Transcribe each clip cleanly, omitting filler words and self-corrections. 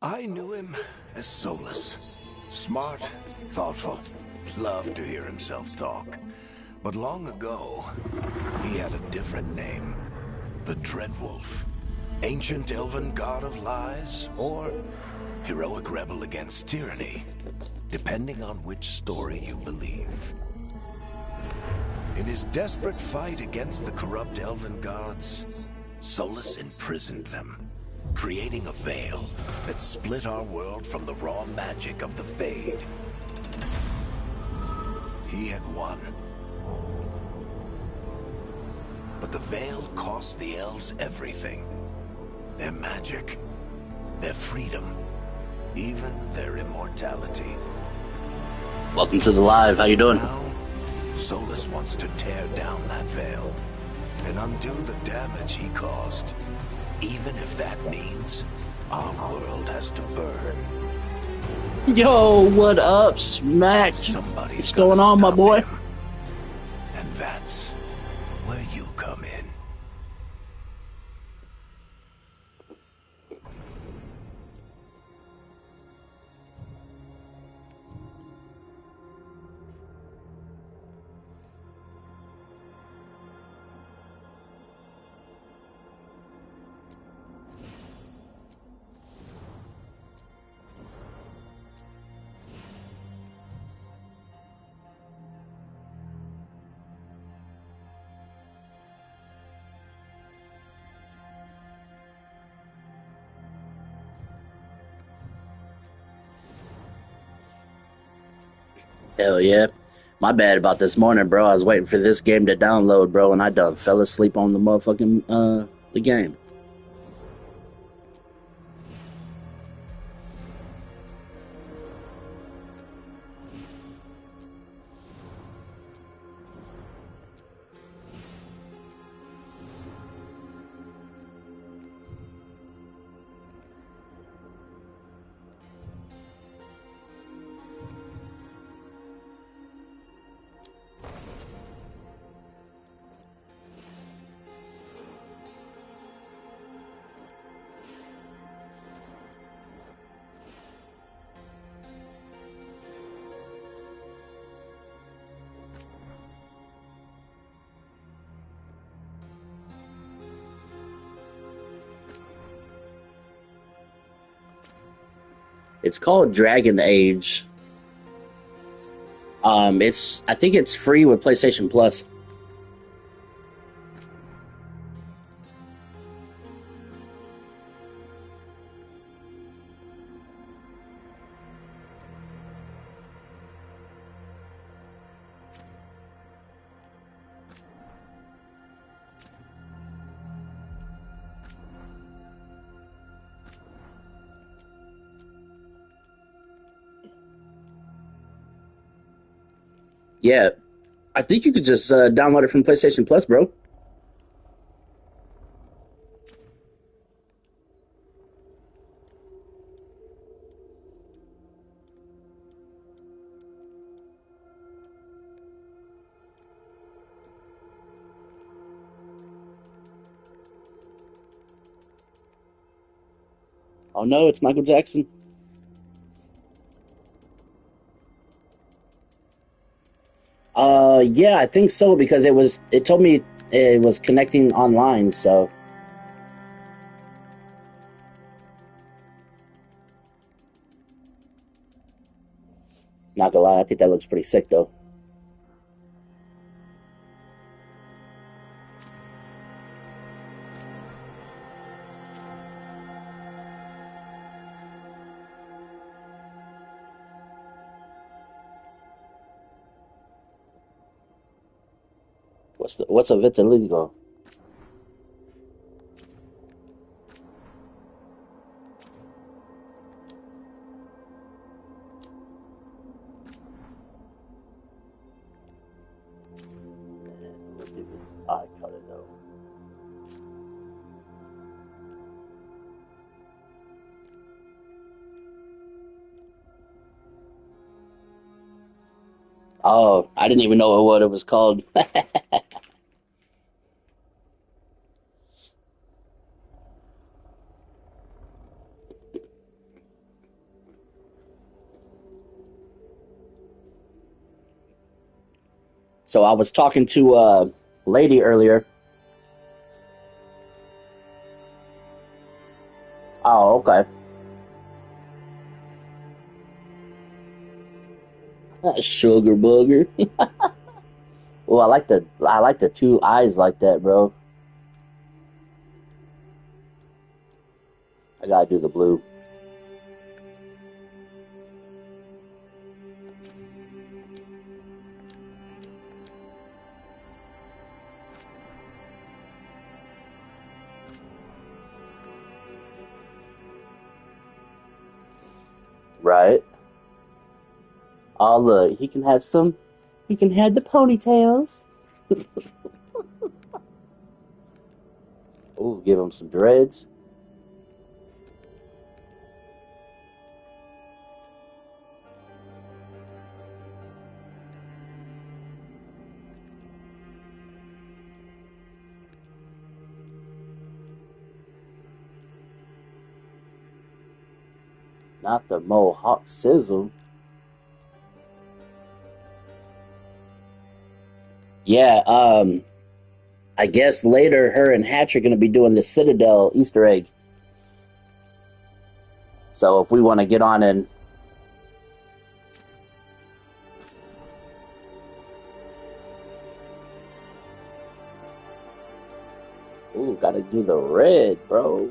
I knew him as Solus. Smart, thoughtful, loved to hear himself talk. But long ago, he had a different name. The Dreadwolf. Ancient elven god of lies, or heroic rebel against tyranny, depending on which story you believe. In his desperate fight against the corrupt elven gods, Solus imprisoned them, creating a veil that split our world from the raw magic of the Fade. He had won. But the veil cost the elves everything. Their magic, their freedom, even their immortality. Welcome to the live. How you doing? Now, Solus wants to tear down that veil and undo the damage he caused, even if that means our world has to burn. Yo, what up, Smack? What's going on, my boy? Him. And that's where you come in. Hell yeah. My bad about this morning, bro. I was waiting for this game to download, bro, and I done fell asleep on the motherfucking, the game. It's called Dragonage. I think it's free with PlayStation Plus. Yeah, I think you could just download it from PlayStation Plus, bro. Oh no, it's Michael Jackson. Yeah, I think so because it told me it was connecting online, so. Not gonna lie, I think that looks pretty sick though. What's a vitiligo? Eye color though. Oh, I didn't even know what it was called. So I was talking to a lady earlier. Oh, okay. Sugar booger. Oh, I like the two eyes like that, bro. I gotta do the blue. Right. Oh, look, he can have some. He can have the ponytails. Oh, give him some dreads. Not the mohawk sizzle. Yeah, I guess later her and Hatch are going to be doing the Citadel Easter egg. So if we want to get on and... Ooh, got to do the red, bro.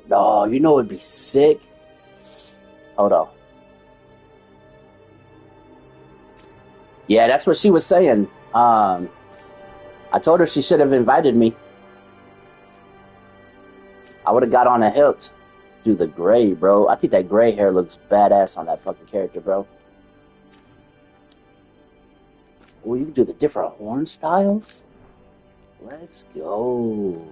No, you know it'd be sick. Hold on. Yeah, that's what she was saying. I told her she should have invited me. I would have got on and helped. Do the gray, bro. I think that gray hair looks badass on that fucking character, bro. Oh, you can do the different horn styles? Let's go.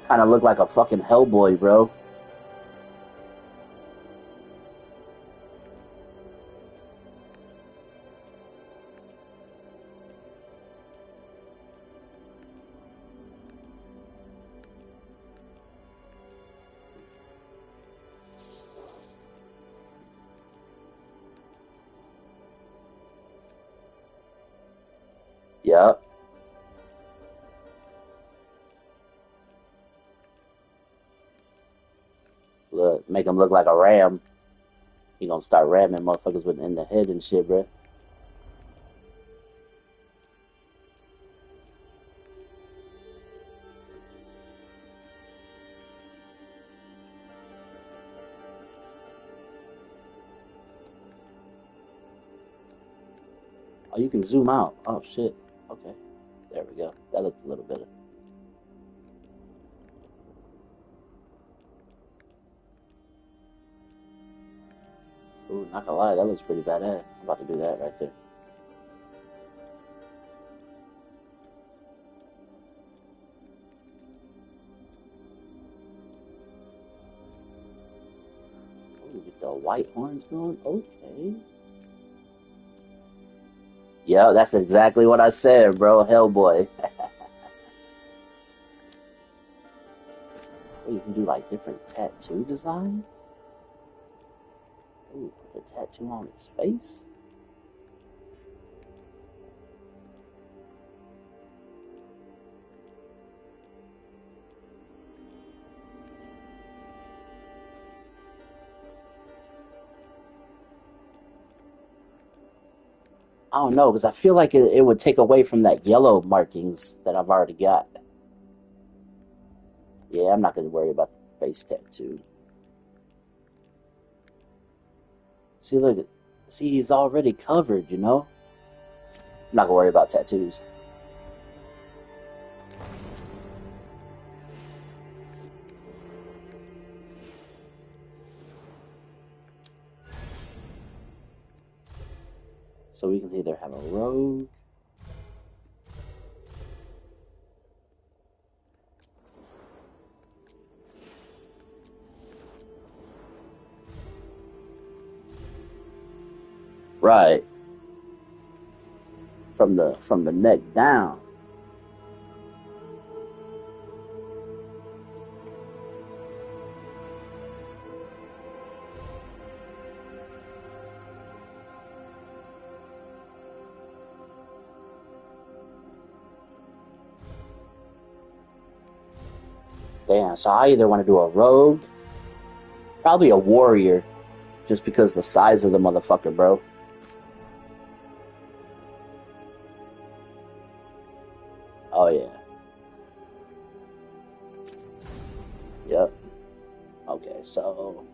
Kind of look like a fucking Hellboy, bro. Yep. Look, make him look like a ram. He gonna start ramming motherfuckers in the head and shit, bro. Oh, you can zoom out. Oh, shit. Okay. There we go. That looks a little better. Ooh, not gonna lie, that looks pretty badass. I'm about to do that right there. Ooh, get the white horns going. Okay. Yeah, that's exactly what I said, bro. Hellboy. Oh, you can do like different tattoo designs. Ooh, put the tattoo on his face. I don't know, because I feel like it would take away from that yellow markings that I've already got. Yeah, I'm not going to worry about the face tattoo. See, look. See, he's already covered, you know? I'm not going to worry about tattoos. So we can either have a rogue. Right. from the neck down. Damn, so I either want to do a rogue, probably a warrior, just because the size of the motherfucker, bro. Oh yeah. Yep. Okay, so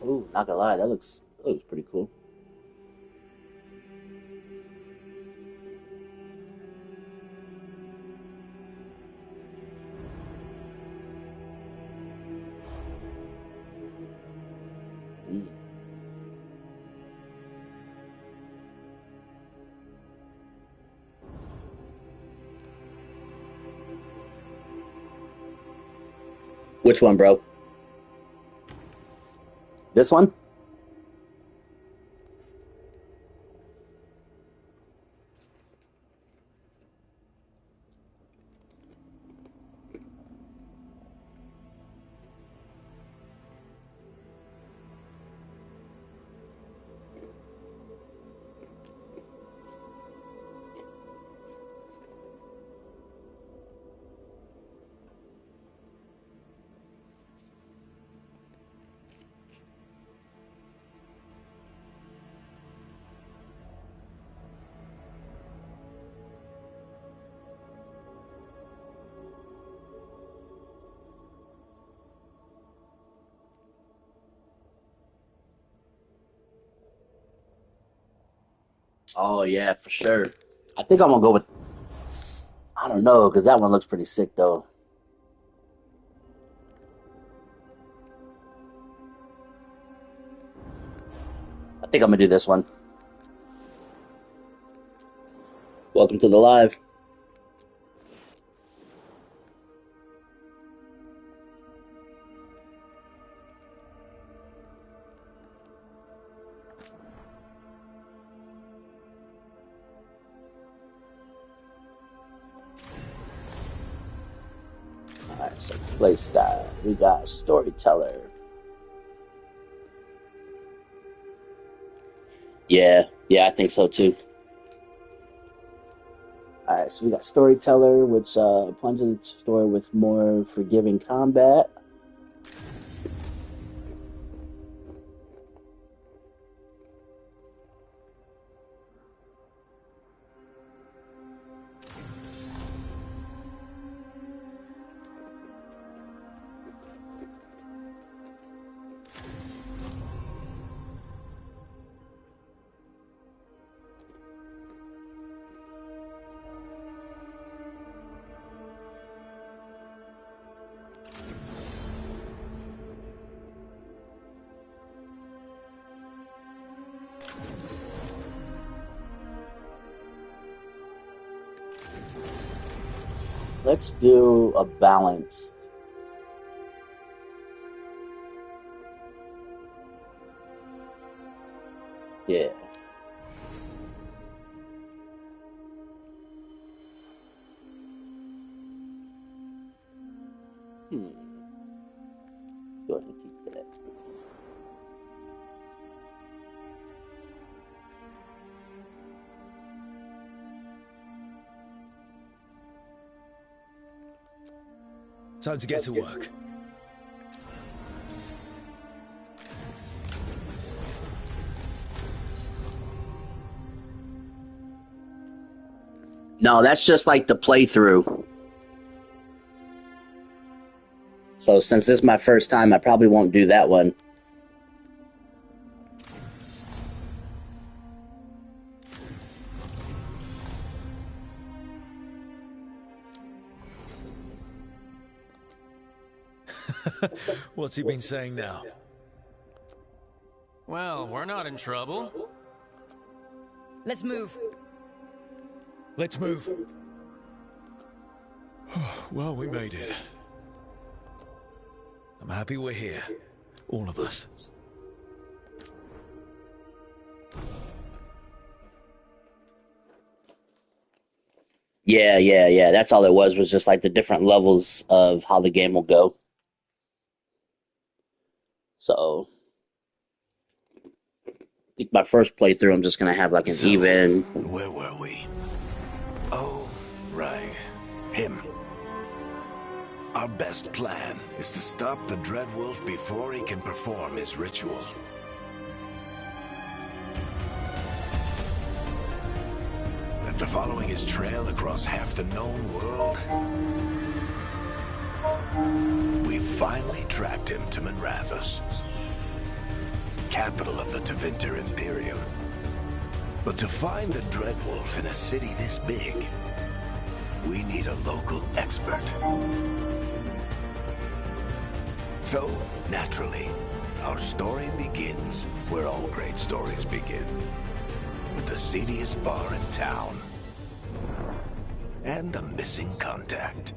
ooh, not gonna lie, that looks pretty cool. Mm. Which one, bro? This one? Oh yeah, for sure. I think I'm gonna go with. I don't know, because that one looks pretty sick though. I think I'm gonna do this one. Welcome to the live. Alright, so play style. We got storyteller. Yeah, I think so too. Alright, so we got storyteller, which plunges the story with more forgiving combat. Let's do a balanced. Yeah. Let's go ahead and keep that. Time to get to work. No, that's just like the playthrough. So since this is my first time, I probably won't do that one. What's he been saying now? Well, we're not in trouble. Let's move. Let's move. Well, we made it. I'm happy we're here. All of us. Yeah. That's all it was just like the different levels of how the game will go. So, I think my first playthrough, I'm just going to have like an even... Where were we? Oh, right. Him. Our best plan is to stop the Dreadwolf before he can perform his ritual. After following his trail across half the known world, we finally tracked him to Minrathous, capital of the Tevinter Imperium. But to find the Dreadwolf in a city this big, we need a local expert. So, naturally, our story begins where all great stories begin, with the seediest bar in town and a missing contact.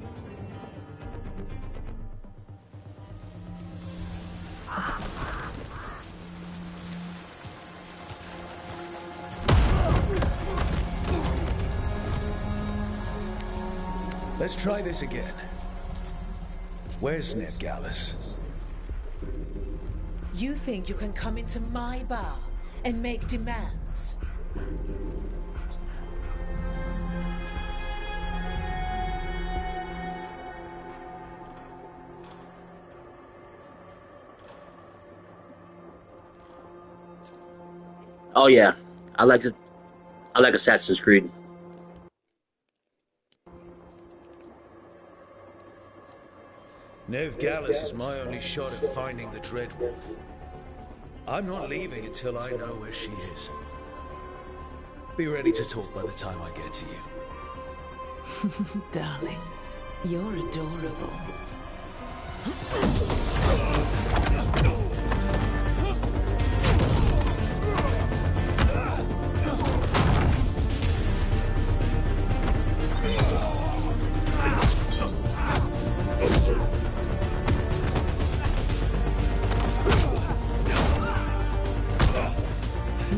Let's try this again. Where's Ned Gallus? You think you can come into my bar and make demands? Oh yeah, I like Assassin's Creed. Nev Gallus is my only shot at finding the Dreadwolf. I'm not leaving until I know where she is. Be ready to talk by the time I get to you. Darling, you're adorable.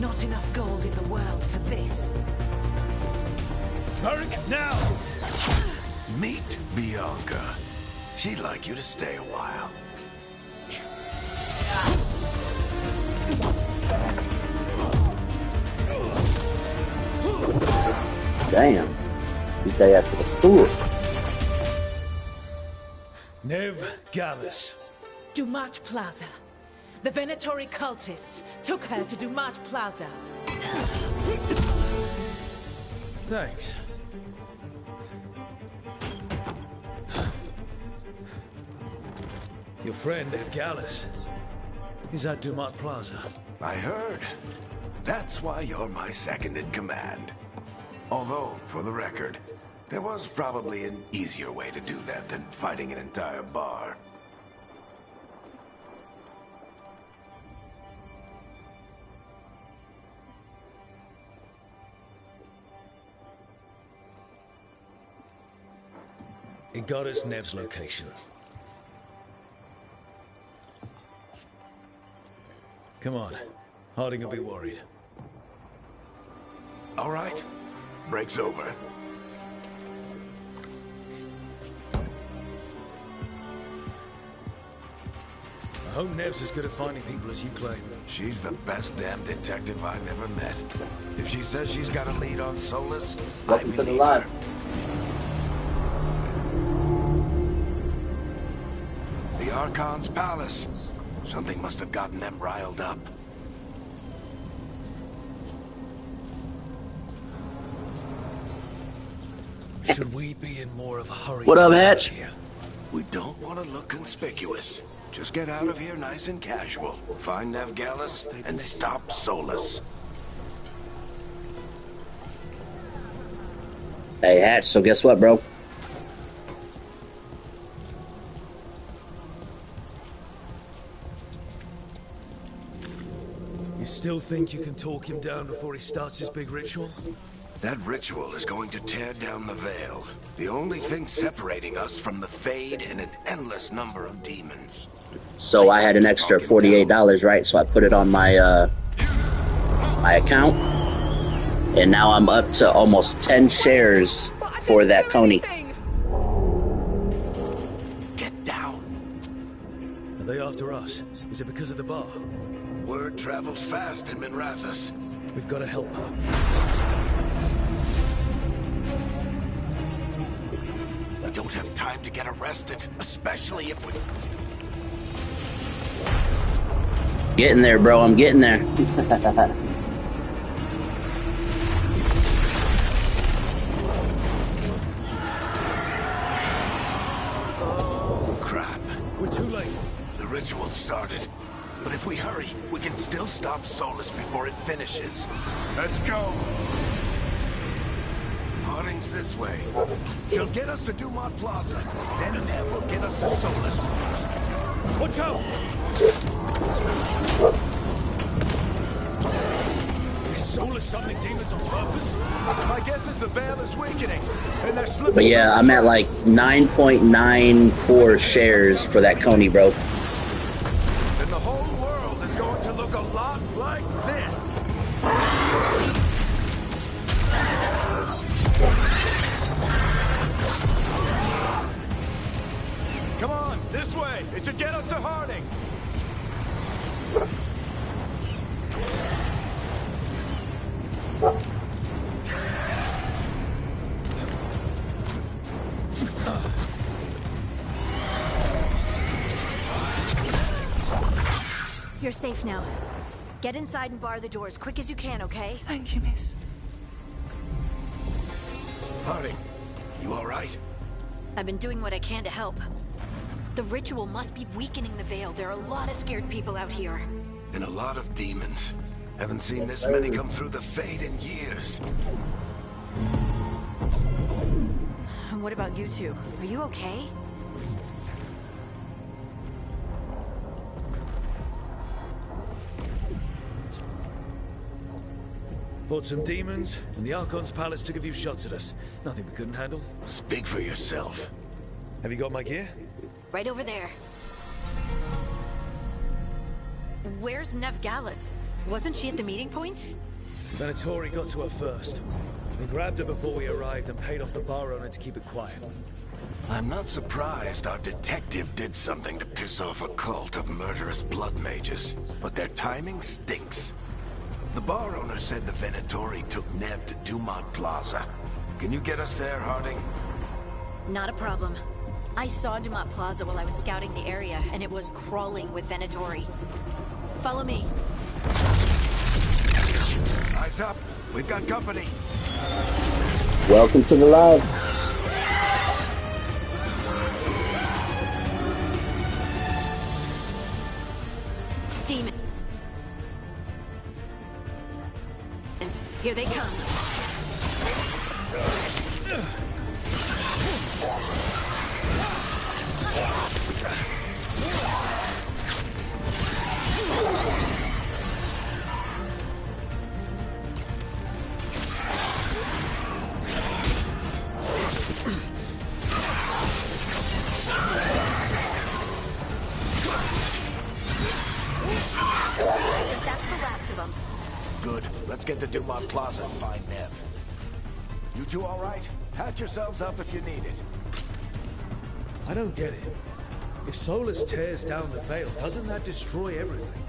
Not enough gold in the world for this. Varric, now! Meet Bianca. She'd like you to stay a while. Damn. Beat that ass with a stool. Nev Gallus. Dumat Plaza. The Venatori cultists took her to Dumat Plaza. Thanks. Your friend, Nev Gallus, is at Dumat Plaza. I heard. That's why you're my second in command. Although, for the record, there was probably an easier way to do that than fighting an entire bar. It got us Nev's location. Come on. Harding will be worried. All right. Break's over. I hope Nev's as good at finding people as you claim. She's the best damn detective I've ever met. If she says she's got a lead on Solus, I Welcome to the believe live. her. The Archon's palace. Something must have gotten them riled up. Should we be in more of a hurry? What to up, get out Hatch? of here? We don't want to look conspicuous. Just get out of here nice and casual. Find Nev Gallus and stop Solus. Hey, Hatch, so guess what, bro? You still think you can talk him down before he starts his big ritual? That ritual is going to tear down the veil. The only thing separating us from the Fade and an endless number of demons. So I had an extra $48, right? So I put it on my my account, and now I'm up to almost 10 shares for that Coney. Get down. Are they after us? Is it because of the bar? Word travels fast in Minrathous. We've got to help her. We don't have time to get arrested, especially if we... Getting there, bro. I'm getting there. Oh, crap. We're too late. The ritual started. But if we hurry, we can still stop Solus before it finishes. Let's go. Harding's this way. She'll get us to Dumont Plaza. Then Nev will get us to Solus. Watch out! Is Solus summoning demons on purpose? My guess is the veil is weakening, and they're slipping. But yeah, I'm at like 9.94 shares for that Coney, bro. And the whole world is going to look a lot like this. Come on, this way. It should get us to Harding. You're safe now. Get inside and bar the doors quick as you can, okay? Thank you, miss. Harding, you all right? I've been doing what I can to help. The ritual must be weakening the veil. There are a lot of scared people out here. And a lot of demons. Haven't seen this many come through the Fade in years. And what about you two? Are you okay? Fought some demons, and the Archon's palace took a few shots at us. Nothing we couldn't handle. Speak for yourself. Have you got my gear? Right over there. Where's Nev Gallus? Wasn't she at the meeting point? Venatori got to her first. We grabbed her before we arrived and paid off the bar owner to keep it quiet. I'm not surprised our detective did something to piss off a cult of murderous blood mages, but their timing stinks. The bar owner said the Venatori took Nev to Dumont Plaza. Can you get us there, Harding? Not a problem. I saw Dumont Plaza while I was scouting the area, and it was crawling with Venatori. Follow me. Eyes up. We've got company. Welcome to the live. Demons. Here they come. That's the last of them. Good. Let's get to Dumont Plaza and find Nev. You two all right? Patch yourselves up if you need it. I don't get it. If Solus tears down the veil, doesn't that destroy everything?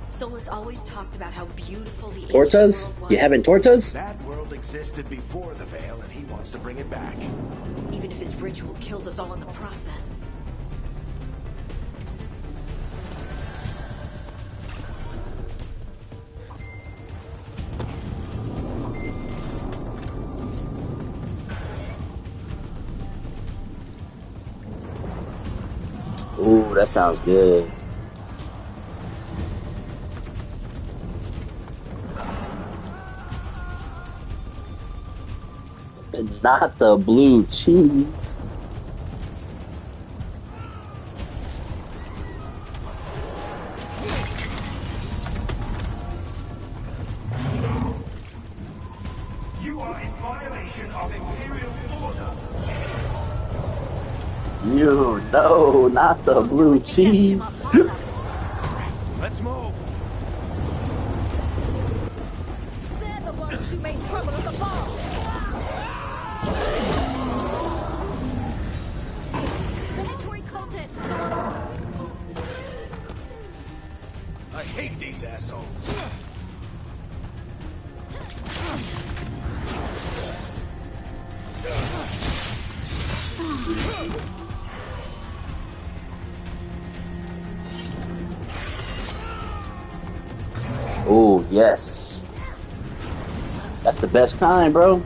Solus always talked about how beautiful the Tortas? ancient world was. You having tortas? That world existed before the veil, and he wants to bring it back. Even if his ritual kills us all in the process. Ooh, that sounds good. And not the blue cheese. You are in violation of Imperial order. You know, not the blue cheese. Let's move. They're the ones who made trouble at the bar. Venatory cultists! I hate these assholes. Oh, yes. That's the best kind, bro.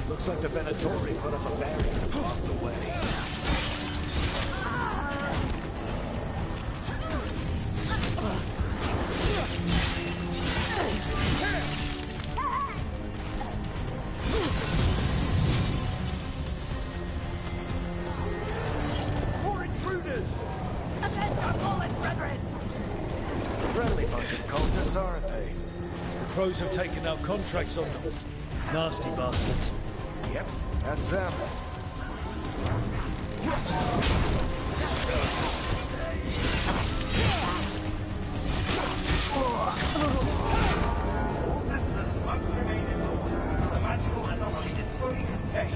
Looks like the Venatori put up a barrier to block the way. More intruders! Friendly bunch of cultists, aren't they? The crows have taken out contracts on them. Nasty bastards. Yep, that's them. Citizens must remain indoors. The magical anomaly is fully contained.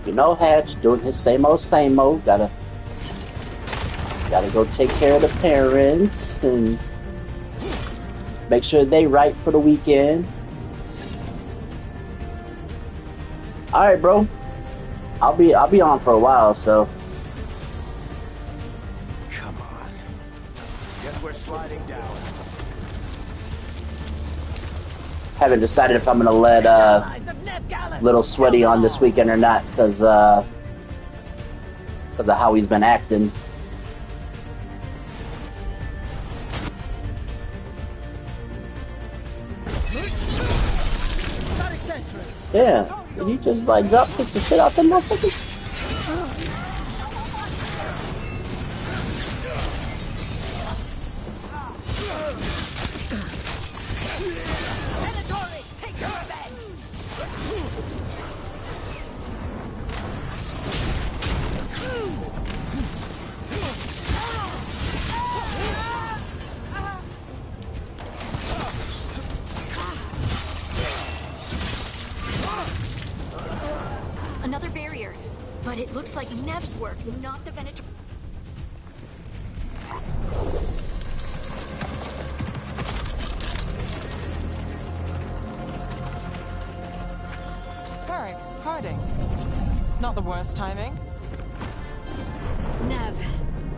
You know, Hatch doing his same old, same old. Gotta go take care of the parents and make sure they right for the weekend. All right, bro. I'll be on for a while, so. Come on. Guess we're sliding down. Haven't decided if I'm gonna let Little Sweaty on this weekend or not, because of how he's been acting. Yeah, you just like drop kick the shit out them motherfuckers. Another barrier. But it looks like Nev's work, not the Venator. Alright, Harding. Not the worst timing. Nev,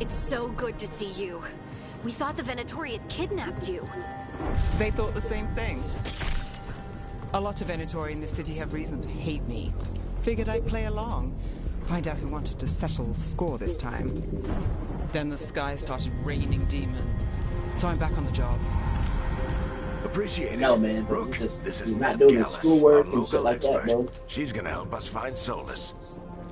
it's so good to see you. We thought the Venatori had kidnapped you. They thought the same thing. A lot of Venatori in this city have reason to hate me. Figured I'd play along. Find out who wanted to settle the score this time. Then the sky started raining demons. So I'm back on the job. Appreciate it. No, man. Rook, This this is is not Nev doing Gallus, schoolwork our and shit local like that, expert. bro. She's gonna help us find solace.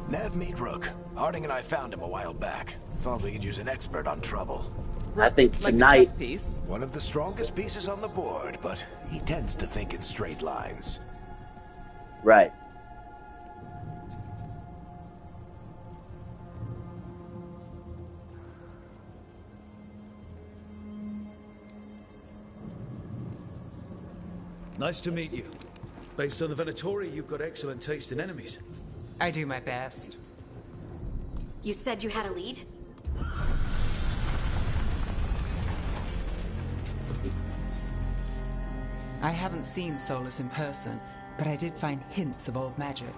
Nev, meet Rook. Harding and I found him a while back. Thought we could use an expert on trouble. I think Like the tonight. chess piece. One of the strongest pieces on the board, but he tends to think in straight lines. Right. Nice to meet you. Based on the Venatori, you've got excellent taste in enemies. I do my best. You said you had a lead? I haven't seen Solus in person, but I did find hints of old magic,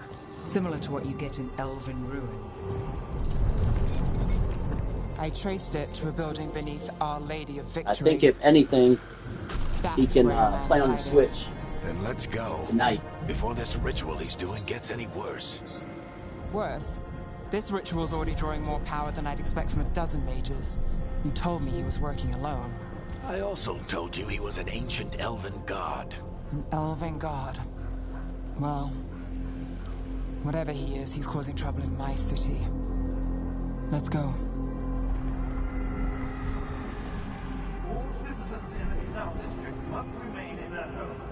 similar to what you get in elven ruins. I traced it to a building beneath Our Lady of Victory. I think if anything, he That's can where the play man's on the hiding. Switch Then let's go. tonight. Before this ritual he's doing gets any worse. Worse, this ritual's already drawing more power than I'd expect from a dozen mages. You told me he was working alone. I also told you he was an ancient elven god. An elven god. Well, whatever he is, he's causing trouble in my city. Let's go. All citizens in our district must remain in their homes.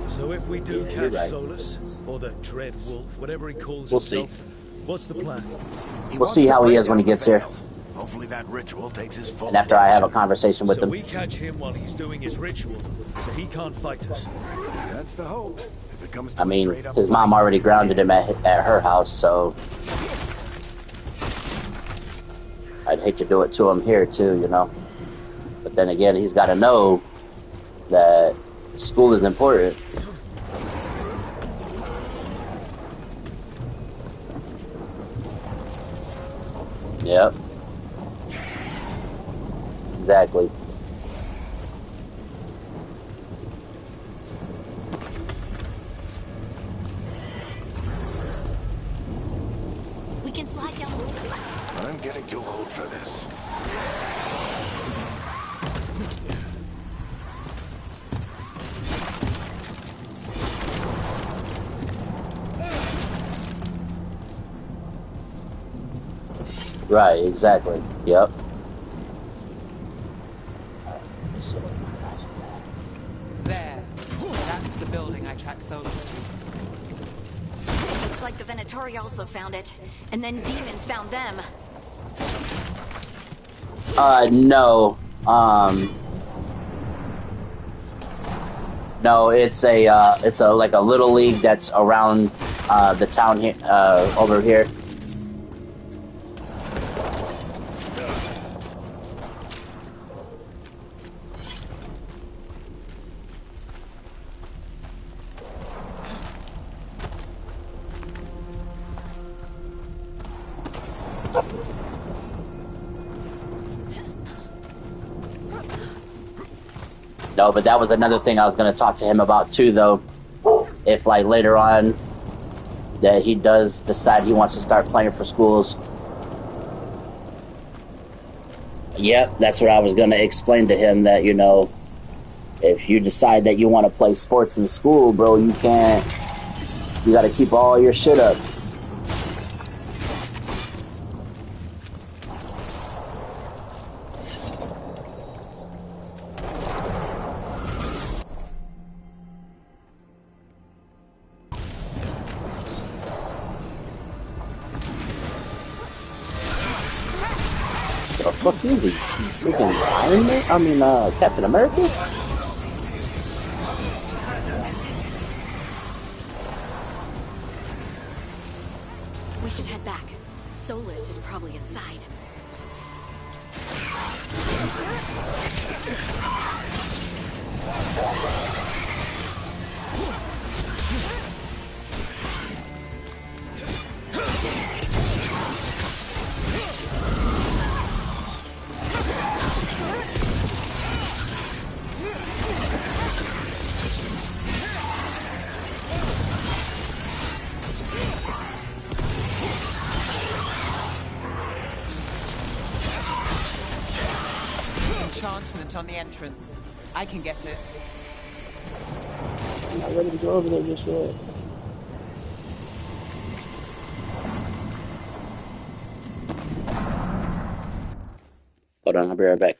So if we do Yeah, you're catch right. Solus, or the Dread Wolf, whatever he calls We'll see. himself, what's the plan? He We'll wants see to how he break is when he down the gets here. veil. Hopefully that ritual takes his full And after I have a attention. conversation with So him. we catch him while he's doing his ritual, so he can't fight us. That's the hope. If it comes to I a mean, straight-up his mom fight, already grounded him at her house, so I'd hate to do it to him here too, you know. But then again, he's got to know that school is important. Yep. Exactly. We can slide down. I'm getting too old for this. Right, exactly. Yep. There. That's the building I tracked Solus to. Looks like the Venatori also found it. And then demons found them. No. No, it's a like a little league that's around the town here, over here. No, but that was another thing I was going to talk to him about too, though. If, like, later on that he does decide he wants to start playing for schools. Yep, that's what I was going to explain to him, that, you know, if you decide that you want to play sports in school, bro, you can't. You got to keep all your shit up. The fuck is he? Freaking Iron Man? I mean, Captain America? We should head back. Solus is probably inside. Enchantment on the entrance. I can get it. I'm not ready to go over there just yet. Hold on, I'll be right back.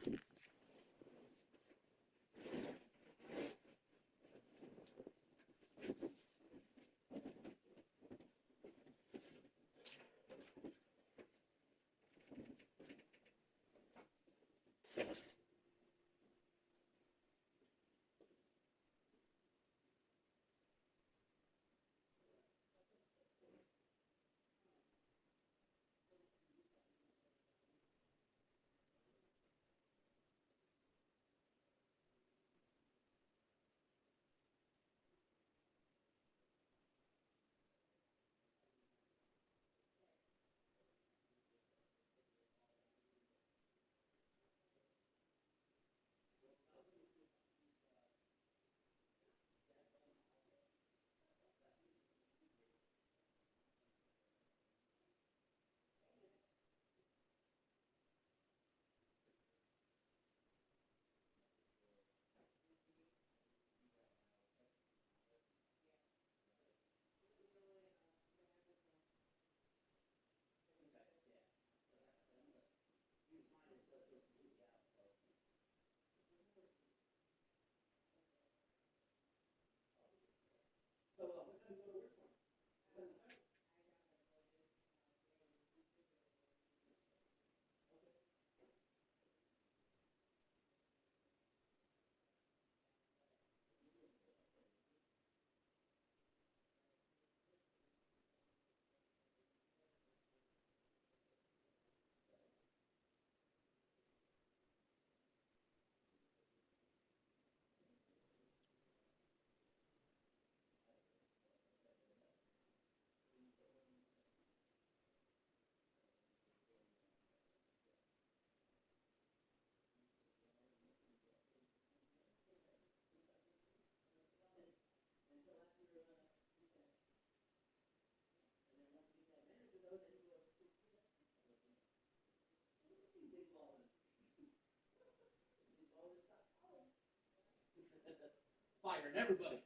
Firing everybody.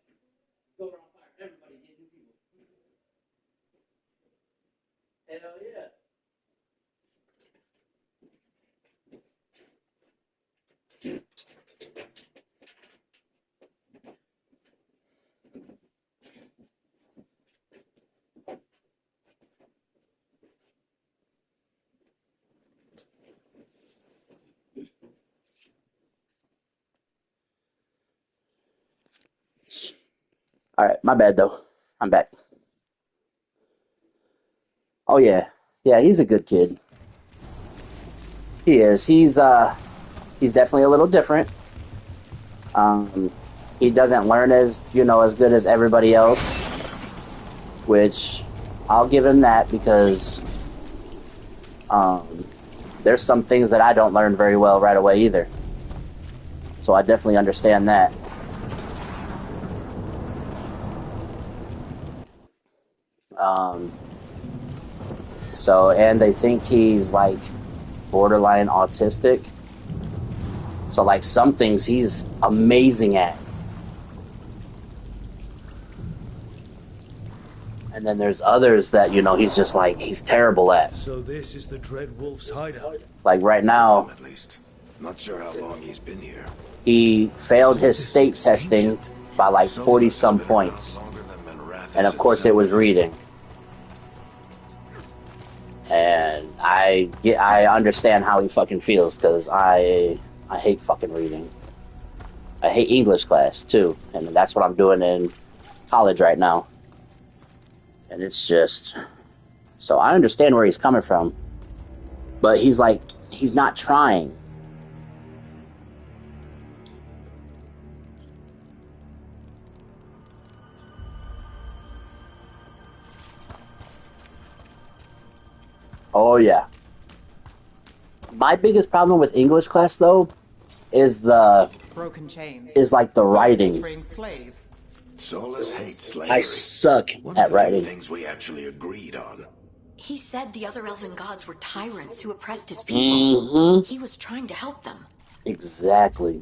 Go around firing everybody, get new people. Hell yeah. All right, my bad though. I'm back. Oh yeah, yeah, he's a good kid. He is. He's definitely a little different. Um, he doesn't learn as as good as everybody else, which I'll give him that because there's some things that I don't learn very well right away either. So I definitely understand that. And they think he's like borderline autistic. So like some things he's amazing at. And then there's others that, he's just like, he's terrible at. So this is the Dread Wolf's hideout. Like right now, At least. Not sure how long he's been here. he failed his state testing by like 40 some points. And of course it was reading. And I understand how he fucking feels because I hate fucking reading. I hate English class too, and that's what I'm doing in college right now. And it's just so I understand where he's coming from, but he's not trying. Oh yeah. My biggest problem with English class though is the Broken chains. is like the writing. Slaves. Solus hates slavery. I suck One at of the few writing. things we actually agreed on. He said the other elven gods were tyrants who oppressed his people. He was trying to help them. Exactly.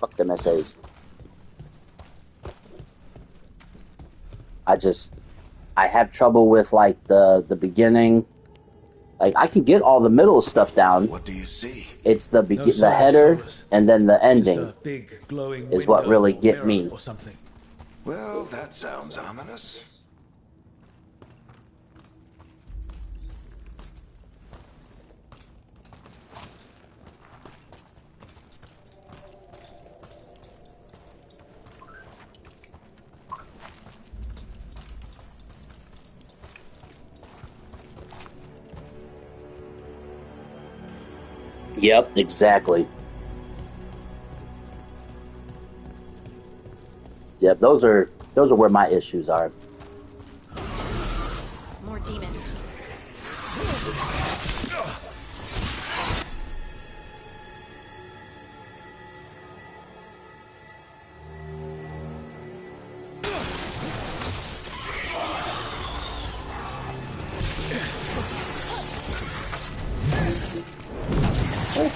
Fuck them essays. I have trouble with like the beginning. Like I can get all the middle stuff down. What do you see? It's the the header and then the ending Just a big glowing is what window really or get mirror me. or something. Well, that sounds ominous. Yep, exactly. Yep, those are where my issues are. More demons.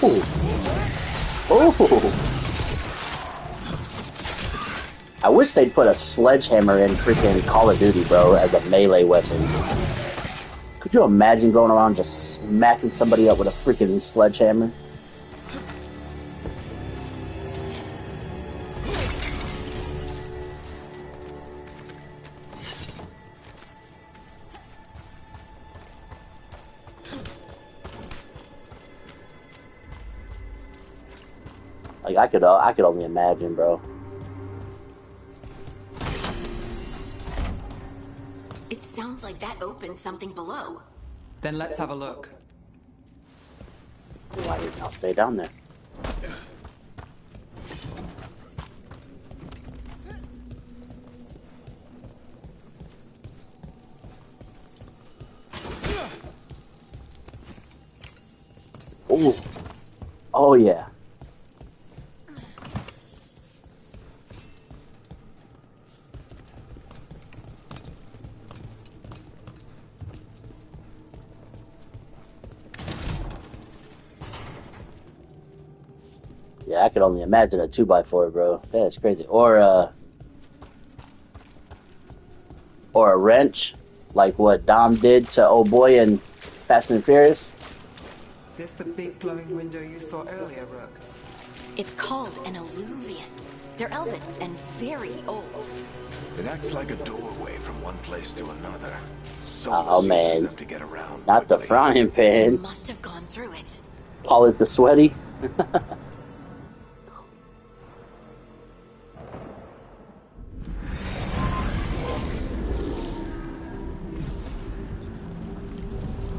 Oh. I wish they'd put a sledgehammer in freaking Call of Duty, bro, as a melee weapon. Could you imagine going around just smacking somebody up with a freaking sledgehammer? Like I could only imagine, bro. It sounds like that opened something below. Then let's have a look. I'll stay down there. Oh, oh yeah. Yeah, I could only imagine a 2x4, bro. That's crazy. Or a wrench, like what Dom did to old boy in Fast and Furious. This the big glowing window you saw earlier, Rook? It's called an alluvian. They're elven and very old. It acts like a doorway from one place to another. Oh man, them to get around not the quickly. frying They pan. must have gone through it. Call it the sweaty.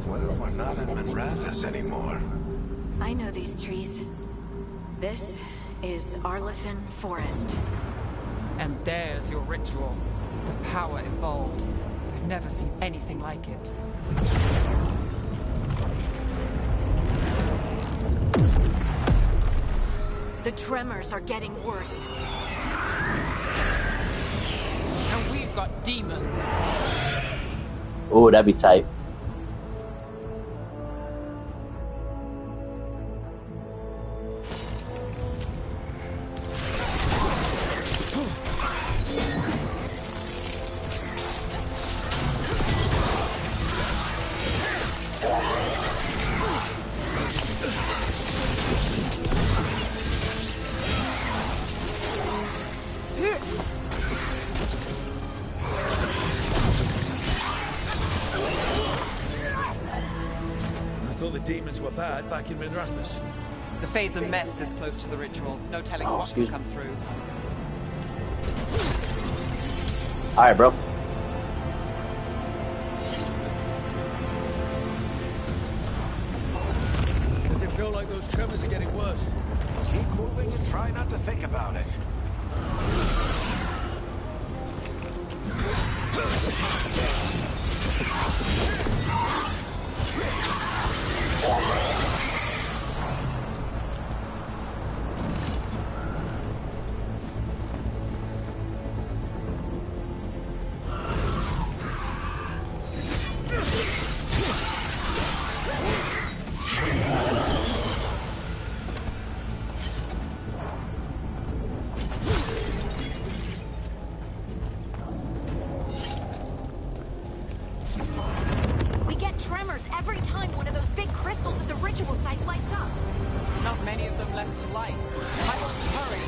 Well, we're not in Minrathous anymore. I know these trees. This is Arlethan Forest. And there's your ritual. The power involved. I've never seen anything like it. The tremors are getting worse. And we've got demons. Ooh, that'd be tight. Demons were bad back in Minrathous. The Fade's a mess this close to the ritual. No telling what can come through. Alright, bro. Does it feel like those tremors are getting worse? Keep moving and try not to think about it. We get tremors every time one of those big crystals at the ritual site lights up. Not many of them left to light. I want to hurry.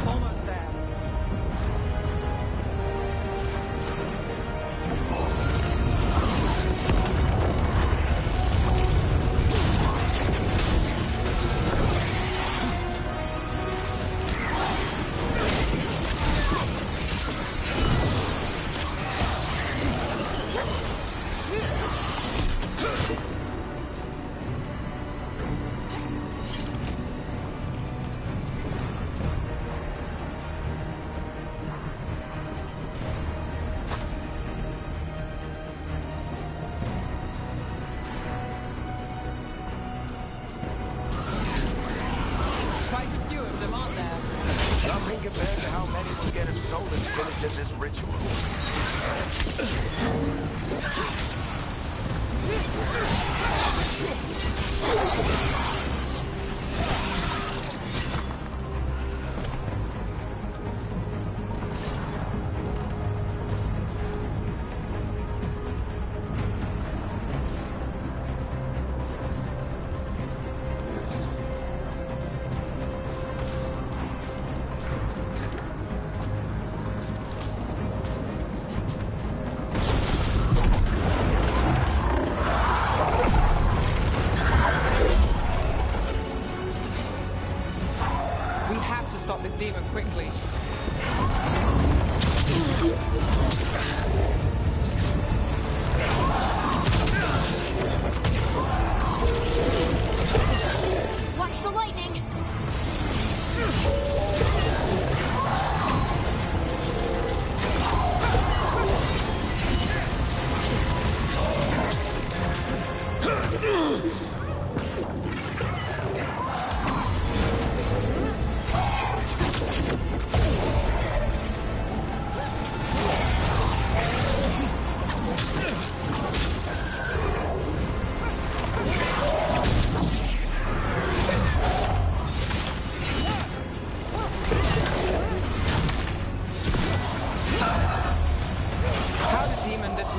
Almost there. Quite a few of them, aren't there? Nothing compared to how many will get if Solus finishes his ritual.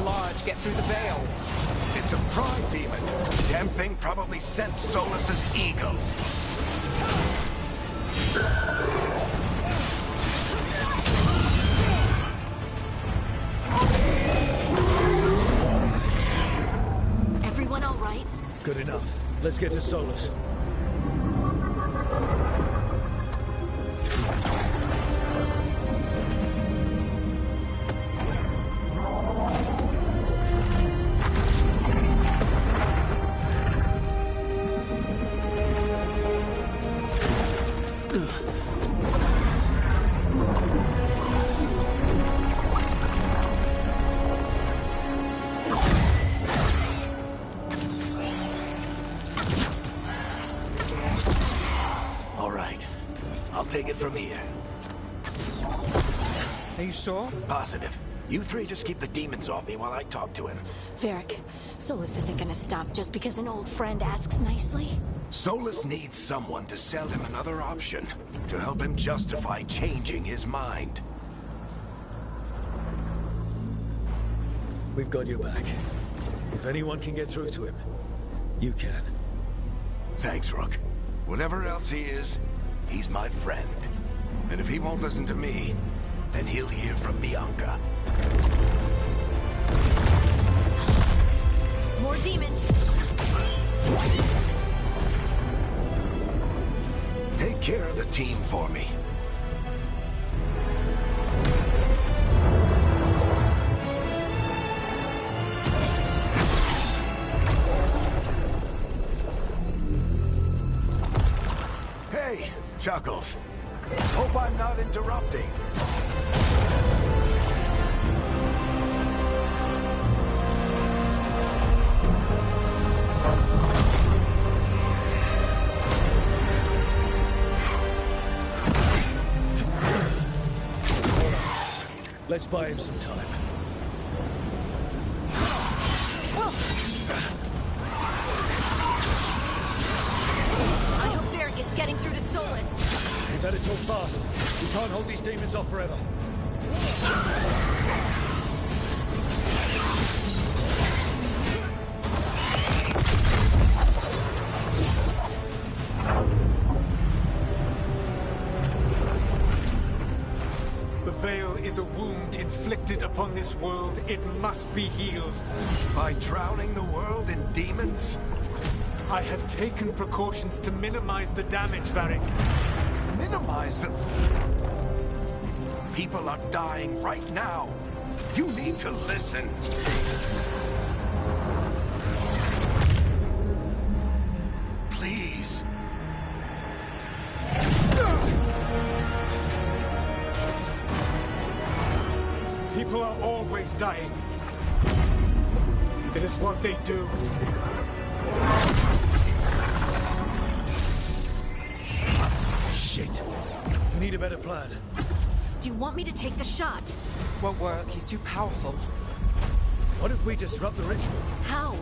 large get through the veil? It's a pride demon. Damn thing probably sensed Solus's ego. Everyone all right? Good enough. Let's get to Solus. Take it from here. Are you sure? Positive. You three just keep the demons off me while I talk to him. Varric, Solus isn't gonna stop just because an old friend asks nicely. Solus needs someone to sell him another option, to help him justify changing his mind. We've got your back. If anyone can get through to him, you can. Thanks, Rook. Whatever else he is, he's my friend. And if he won't listen to me, then he'll hear from Bianca. More demons! Take care of the team for me. Hey, Chuckles. Hope I'm not interrupting. Let's buy him some time. I hope Varric is getting through to Solus. We better talk fast. We can't hold these demons off forever. The veil is a wound inflicted upon this world. It must be healed. By drowning the world in demons? I have taken precautions to minimize the damage, Varric. Minimize the... People are dying right now. You need to listen. Please. People are always dying. It is what they do. Shit. We need a better plan. Do you want me to take the shot? Won't work. He's too powerful. What if we disrupt the ritual? How?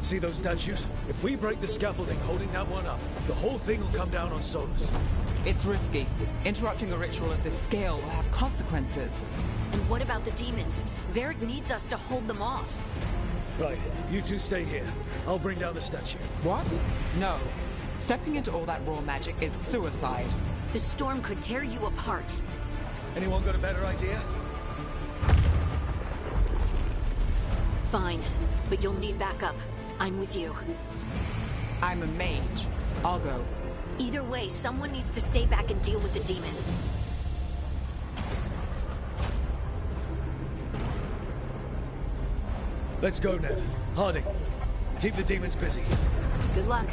See those statues? If we break the scaffolding holding that one up, the whole thing will come down on Solus. It's risky. Interrupting a ritual of this scale will have consequences. And what about the demons? Varric needs us to hold them off. Right, you two stay here. I'll bring down the statue. What? No. Stepping into all that raw magic is suicide. The storm could tear you apart. Anyone got a better idea? Fine, but you'll need backup. I'm with you. I'm a mage. I'll go. Either way, someone needs to stay back and deal with the demons. Let's go, Ned. Harding, keep the demons busy. Good luck.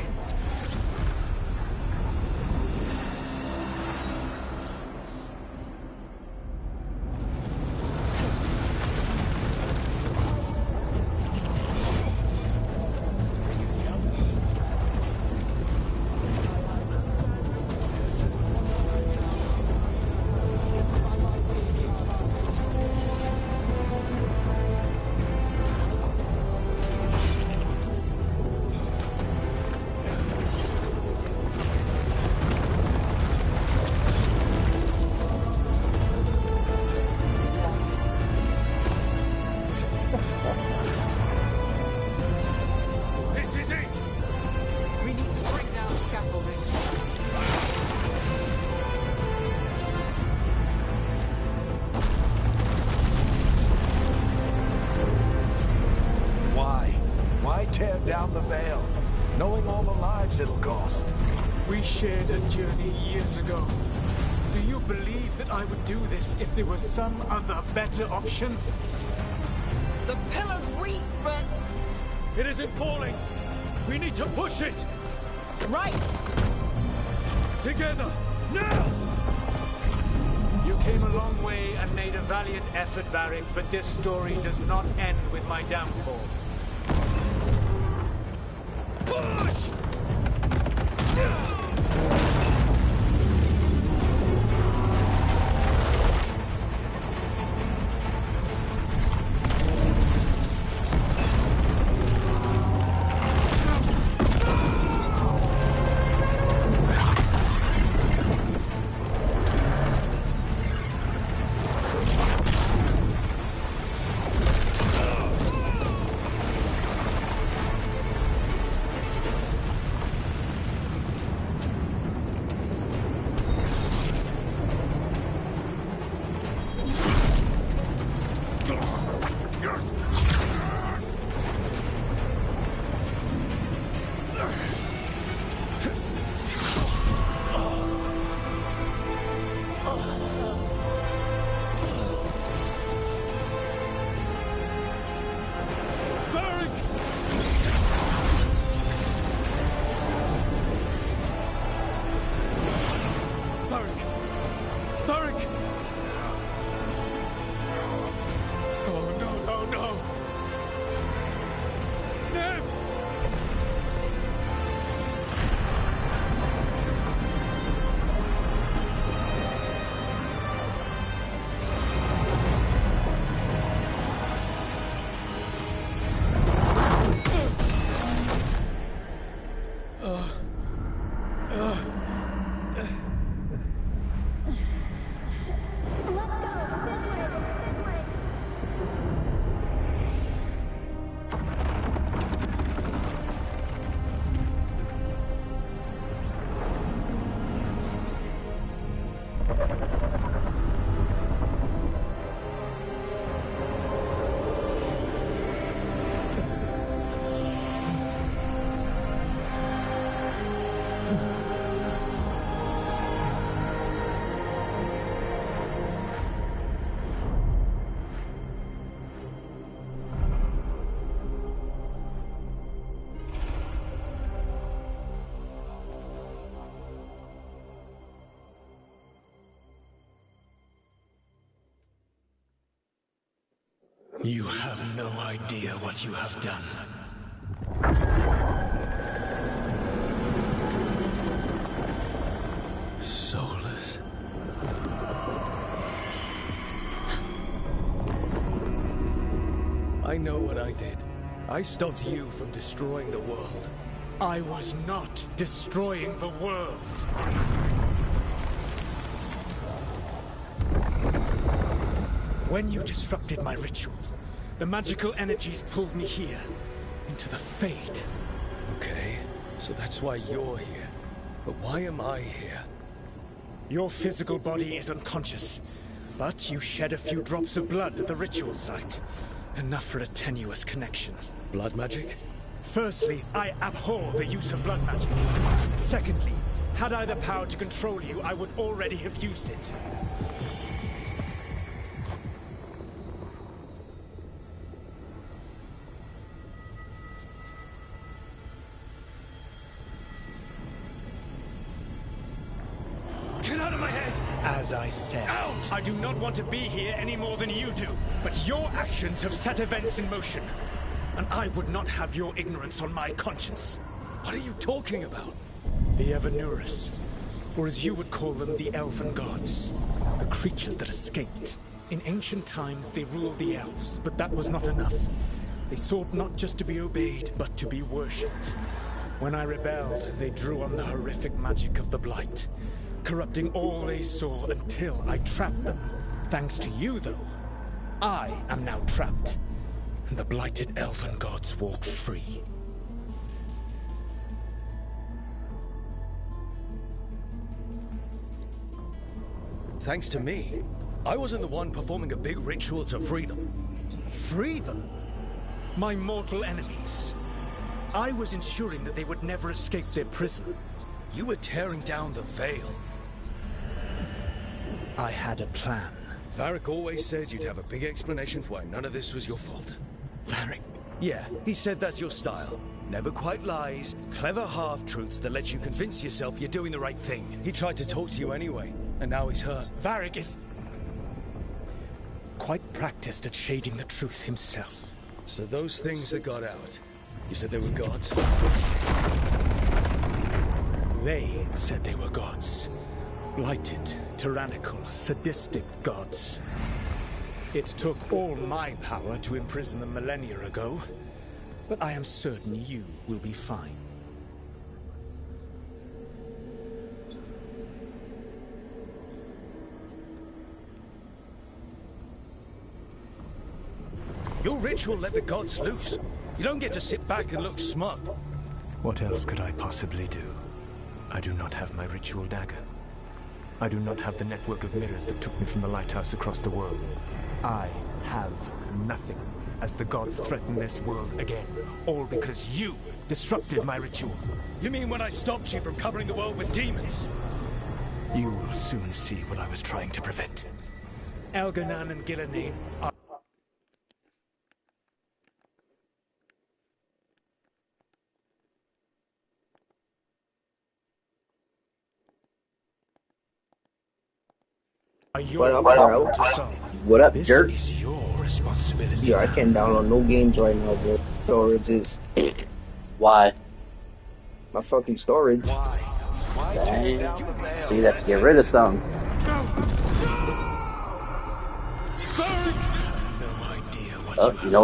drive down the Vale, knowing all the lives it'll cost. We shared a journey years ago. Do you believe that I would do this if there was some other better option? The pillar's weak, but... It isn't falling! We need to push it! Right! Together! Now! You came a long way and made a valiant effort, Varric, but this story does not end with my downfall. Push! You have no idea what you have done. Soulless. I know what I did. I stopped you from destroying the world. I was not destroying the world. When you disrupted my ritual, the magical energies pulled me here, into the Fade. Okay, so that's why you're here. But why am I here? Your physical body is unconscious, but you shed a few drops of blood at the ritual site. Enough for a tenuous connection. Blood magic? Firstly, I abhor the use of blood magic. Secondly, had I the power to control you, I would already have used it. Get out of my head! As I said, Out! I do not want to be here any more than you do. But your actions have set events in motion. And I would not have your ignorance on my conscience. What are you talking about? The Evanurus, or as you would call them, the Elven Gods. The creatures that escaped. In ancient times, they ruled the elves, but that was not enough. They sought not just to be obeyed, but to be worshipped. When I rebelled, they drew on the horrific magic of the Blight, corrupting all they saw until I trapped them. Thanks to you, though, I am now trapped, and the blighted Elven Gods walk free. Thanks to me. I wasn't the one performing a big ritual to free them. Free them? My mortal enemies. I was ensuring that they would never escape their prison. You were tearing down the veil. I had a plan. Varric always said you'd have a big explanation for why none of this was your fault. Varric. Yeah, he said that's your style. Never quite lies, clever half-truths that let you convince yourself you're doing the right thing. He tried to talk to you anyway, and now he's hurt. Varric is quite practiced at shading the truth himself. So those things that got out, you said they were gods? They said they were gods. Blighted, tyrannical, sadistic gods. It took all my power to imprison them millennia ago, but I am certain you will be fine. Your ritual let the gods loose. You don't get to sit back and look smug. What else could I possibly do? I do not have my ritual dagger. I do not have the network of mirrors that took me from the lighthouse across the world. I have nothing as the gods threaten this world again. All because you disrupted my ritual. You mean when I stopped you from covering the world with demons? You will soon see what I was trying to prevent. Elganan and Gillenane are... What up, bro? What up, This jerk? is your responsibility. Yo, I can't download no games right now, bro. Storage is Why? my fucking storage. Dang. So you have to get rid of something. Oh, you know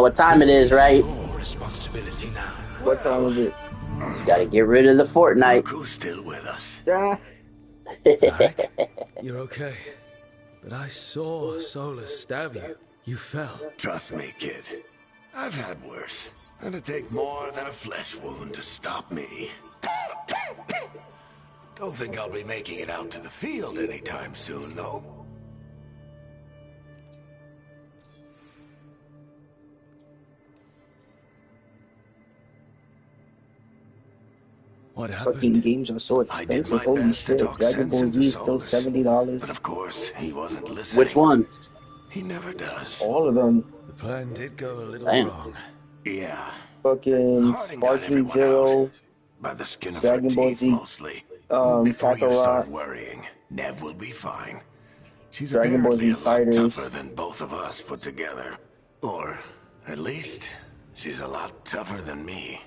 what time it is, right? Responsibility now. What time is it? You gotta get rid of the Fortnite. Who's still with us? Yeah. You're okay. But I saw Solus stab you. You fell. Trust me, kid. I've had worse. It'd take more than a flesh wound to stop me. Don't think I'll be making it out to the field anytime soon, though. What Fucking happened? games are so I did expensive. my Holy best to shit. talk Dragon Ball sense Z is into still Solus. $70. But of course, he wasn't listening. Which one? He never does. All of them. The plan did go a little Damn. wrong. Yeah. Fucking Harding got Sparking everyone Zero. out. By the skin of Dragon her Ball teeth, Z, mostly. Before you Kakarot. start worrying, Nev will be fine. She's Dragon Ball apparently Z a lot Fighters. tougher than both of us put together. Or, at least, she's a lot tougher than me.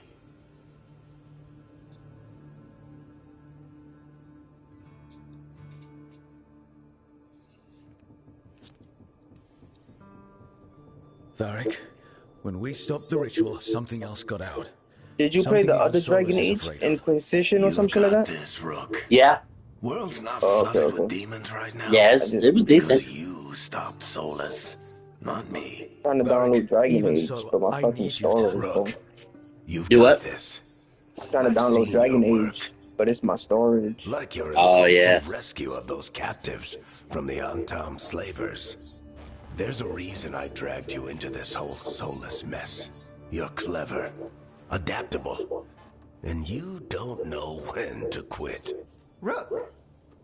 Varric, when we stopped the ritual, something else got out. Did you play Something the even other Solus Dragon is Age? afraid of. Inquisition or You something like got that? this, Rook. Yeah. World's not Oh, okay, flooded okay. with demons right now. Yes, just- it was Because decent. you stopped Solus, not me. Trying to Varric, download Dragon even Age, so, but my I fucking need you to- storage, bro. Rook, you've Do got what? this. Trying to I've download seen Dragon your work. Age, but it's my storage. Like your Oh, impulsive yeah. rescue of those captives from the Antam slavers. There's a reason I dragged you into this whole soulless mess. You're clever, adaptable, and you don't know when to quit. Rook,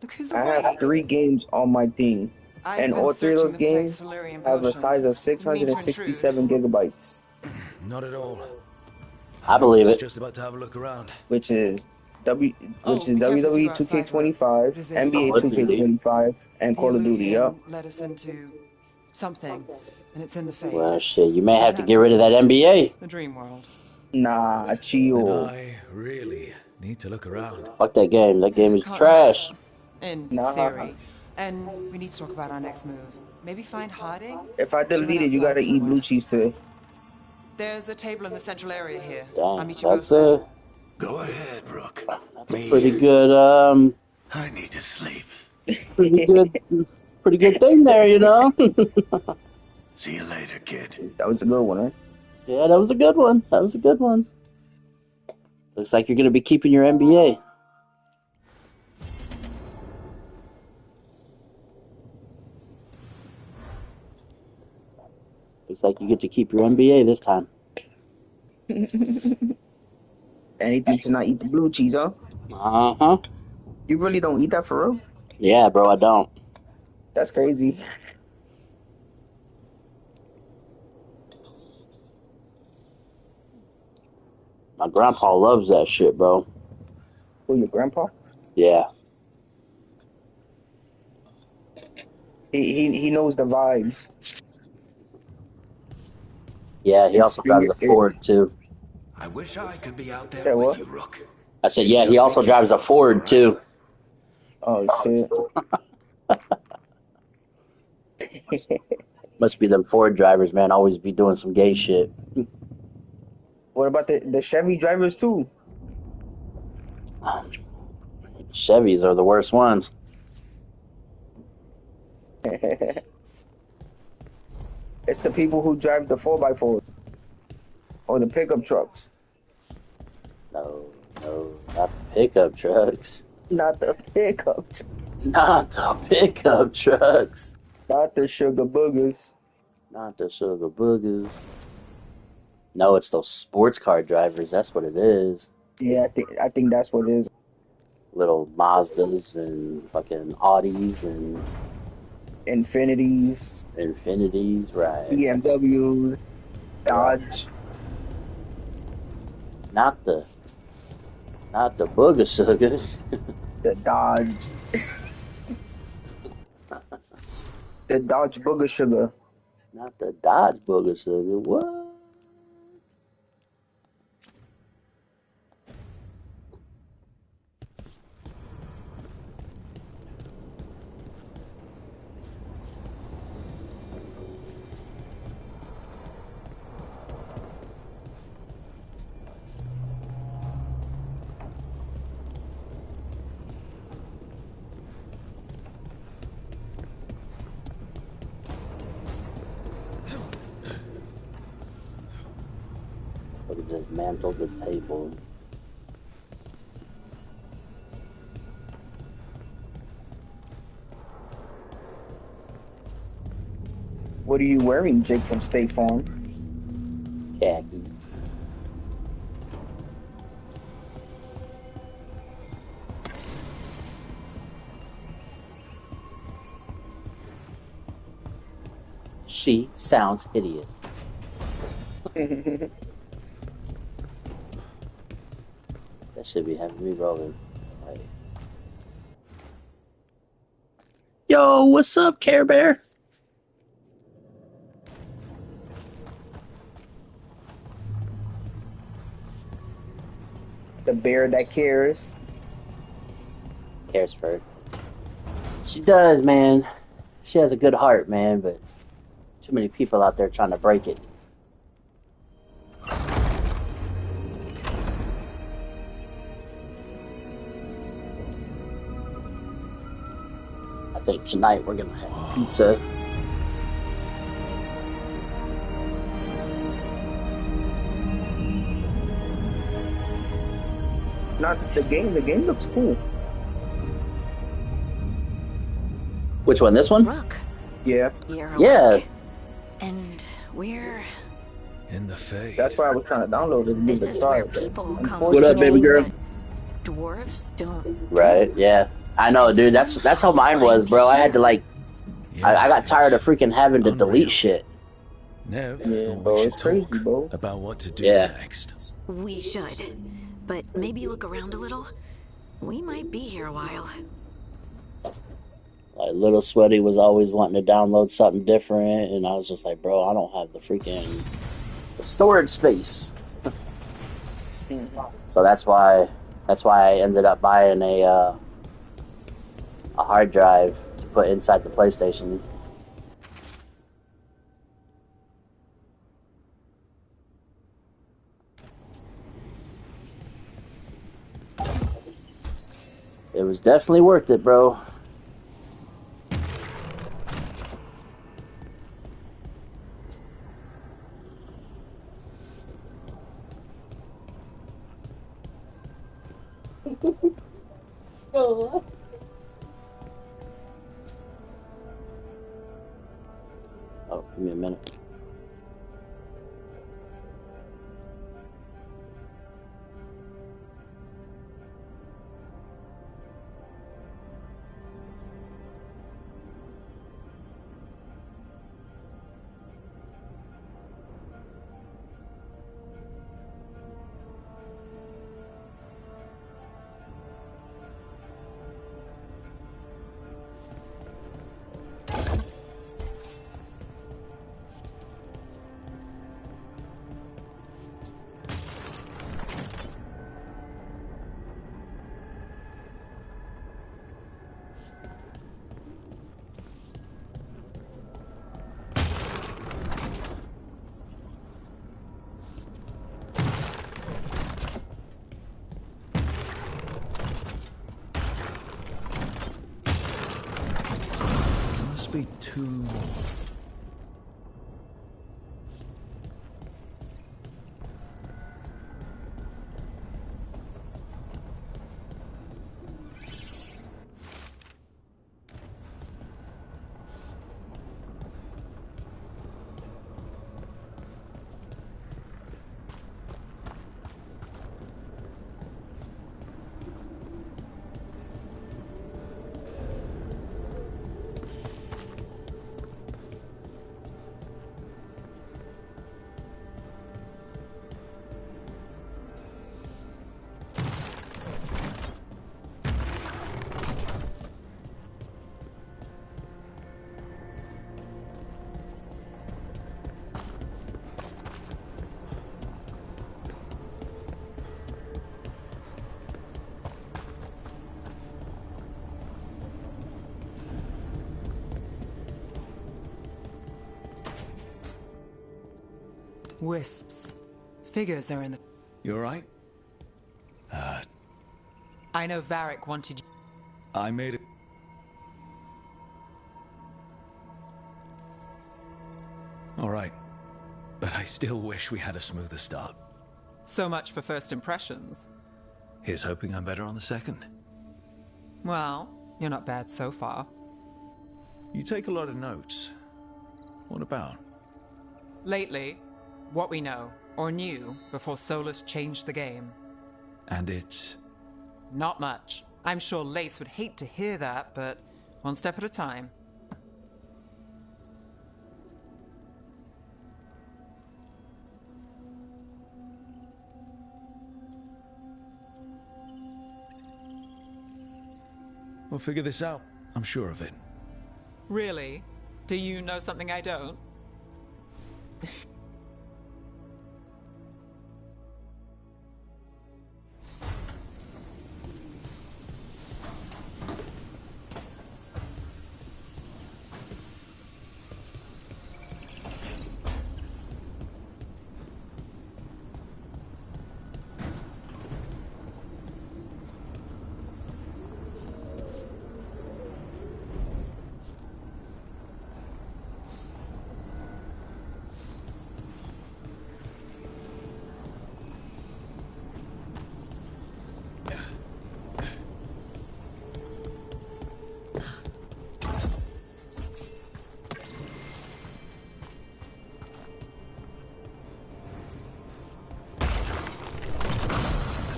look who's I awake. have 3 games on my thing, I've and been all 3 of searching those the place games for Lyrian have a potions. size of Didn't mean to 667 gigabytes, Not at all. I believe was it. just about to have a look around. which is Oh, be careful if you WWE go outside, 2K25, Visit NBA Call of Duty. 2K25, and The Call of Duty. illusion Yup. led us into something, and it's in the fate. Well, shit, you may have to get rid of that NBA. The dream world. Nah, Then chill. I really need to look around. Fuck that game. That game is Can't trash. In Nah. theory. And we need to talk about our next move. Maybe find Harding? If I Chilling delete it, you gotta outside eat blue somewhere. cheese today. There's a table in the central area here. I'll Dang, meet you that's both. a Go ahead, Rook. that's a pretty good I need to sleep. pretty good thing there, you know. See you later, kid. That was a good one, right? Yeah, that was a good one. That was a good one. Looks like you're gonna be keeping your NBA. Looks like you get to keep your NBA this time. Anything to not eat the blue cheese, huh? Uh-huh. You really don't eat that for real? Yeah, bro, I don't. That's crazy. My grandpa loves that shit, bro. Who, your grandpa? Yeah. He knows the vibes. Yeah, he It's also drives a Ford, too. I wish I could be out there That with what? you, Rook. I said, yeah, he Just be also drives a careful, all Ford, right? too. Oh shit. Must be them Ford drivers, man. Always be doing some gay shit. What about the Chevy drivers too? Chevys are the worst ones. It's the people who drive the 4x4 or the pickup trucks. No, not the pickup trucks. Not the pickup, Not the pickup trucks. not the sugar boogers. Not the sugar boogers. No, it's those sports car drivers. That's what it is. Yeah, I think that's what it is. Little Mazdas and fucking Audis and Infinities, Infinities, right? BMWs, Right. Dodge. Not the booger sugars. The Dodge. The Dodge Booger Sugar. Not the Dodge booger sugar. What? Look at this mantle the table. What are you wearing, Jake from State Farm? Khakis. She sounds hideous. That should be having me rolling. Right. Yo, what's up, Care Bear? The bear that cares. Cares for her. She does, man. She has a good heart, man, but too many people out there trying to break it. I think tonight we're gonna have pizza. Not the game. The game looks cool. Which one? This one? Rook, Yeah, you're a Yeah. Rook. And we're... In the Fae. that's why I was trying to download it and This give it is a try. where people come What up, to baby do girl? what dwarves don't. Right, yeah. I know, dude. That's how mine was, bro. I had to like, I got tired of freaking having to delete shit. Nev, Yeah, thought bro, we should it's crazy, talk bro. about what to do Yeah. next. We should. But maybe look around a little. We might be here a while. Like, Little Sweaty was always wanting to download something different, and I was just like, bro, I don't have the freaking storage space. So that's why I ended up buying a hard drive to put inside the PlayStation. It was definitely worth it, bro. Oh, give me a minute. be 2 more. Wisps. Figures are in the... You alright? I know Varric wanted you... I made it. Alright. But I still wish we had a smoother start. So much for first impressions. Here's hoping I'm better on the second. Well, you're not bad so far. You take a lot of notes. What about? Lately, what we know, or knew, before Solus changed the game. And it's... Not much. I'm sure Lace would hate to hear that, but one step at a time. We'll figure this out. I'm sure of it. Really? Do you know something I don't?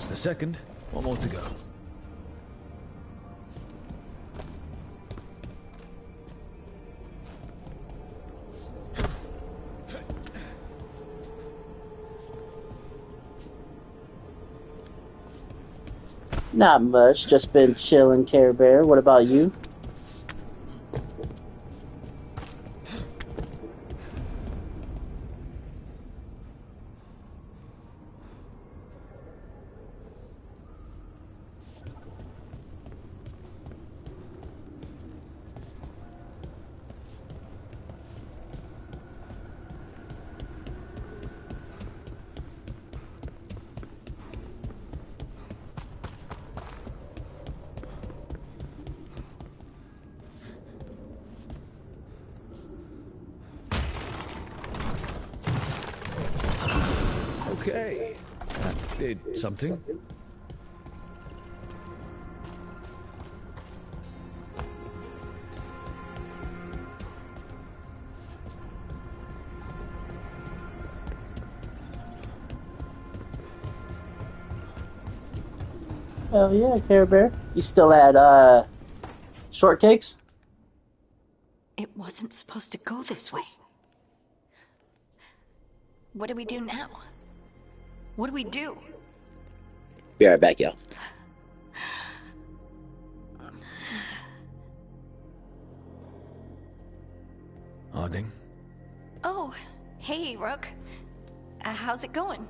The second. One more to go. Not much. Just been chilling, Care Bear. What about you? Okay. That did something. Hell yeah, Care Bear. You still had, shortcakes? It wasn't supposed to go this way. What do we do now? What do we do? Be right back, yo. Harding? Oh, hey, Rook. How's it going?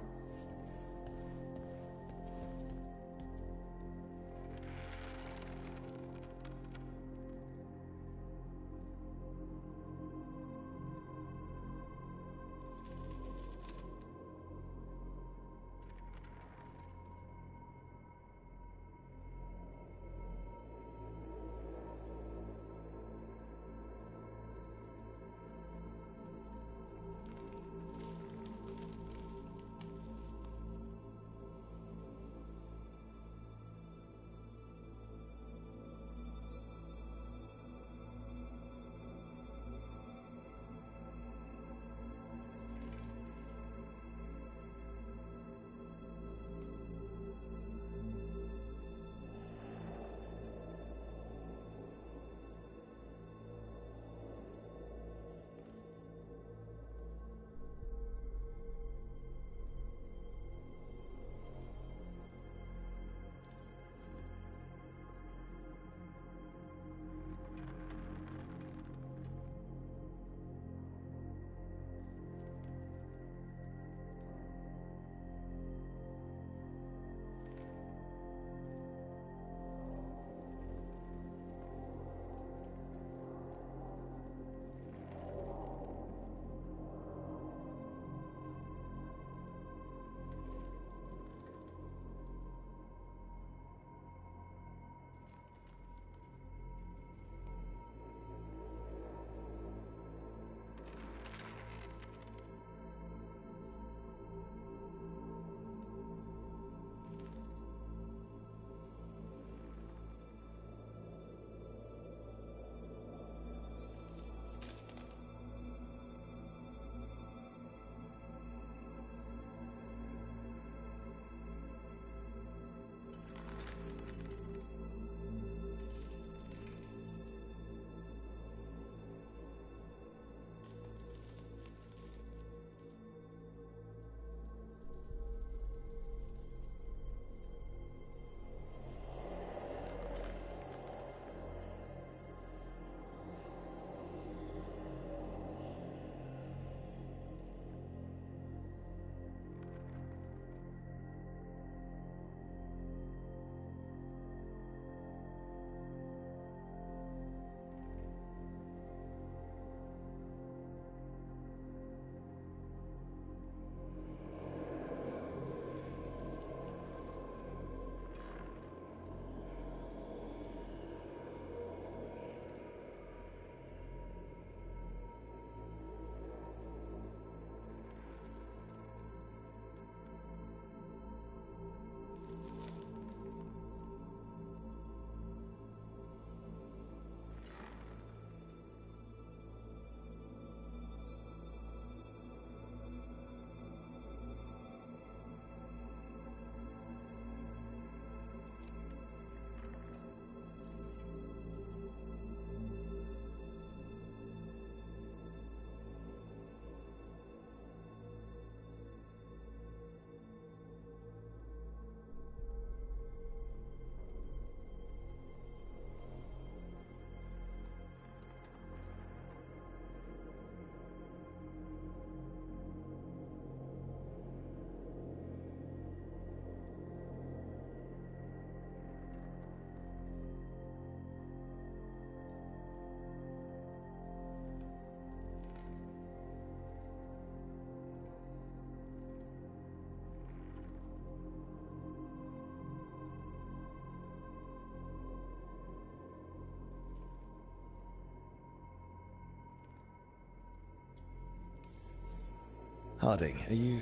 Harding, are you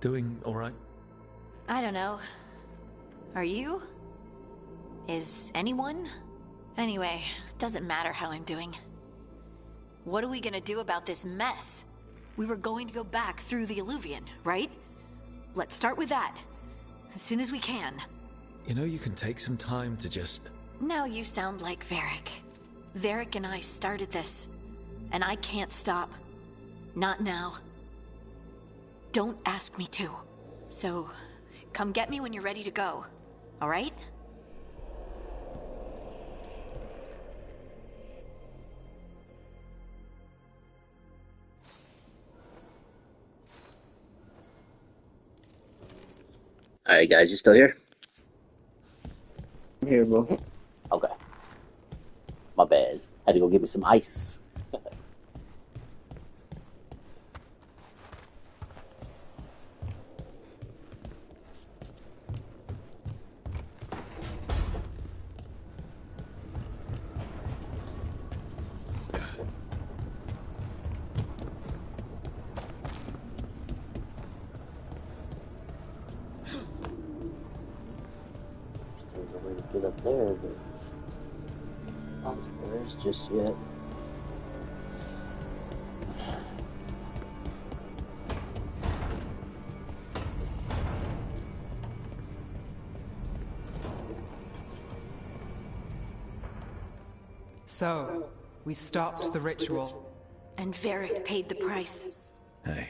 doing all right? I don't know. Are you? Is anyone? Anyway, doesn't matter how I'm doing. What are we gonna do about this mess? We were going to go back through the Illuvian, right? Let's start with that. As soon as we can. You know, you can take some time to just... Now you sound like Varric. Varric and I started this. And I can't stop. Not now. Don't ask me to. So, come get me when you're ready to go. All right? Alright, guys, you still here? I'm here, bro. Okay. My bad. Had to go get me some ice. Get up there, but not upstairs just yet. So, we stopped the ritual. And Varric paid the price. Hey.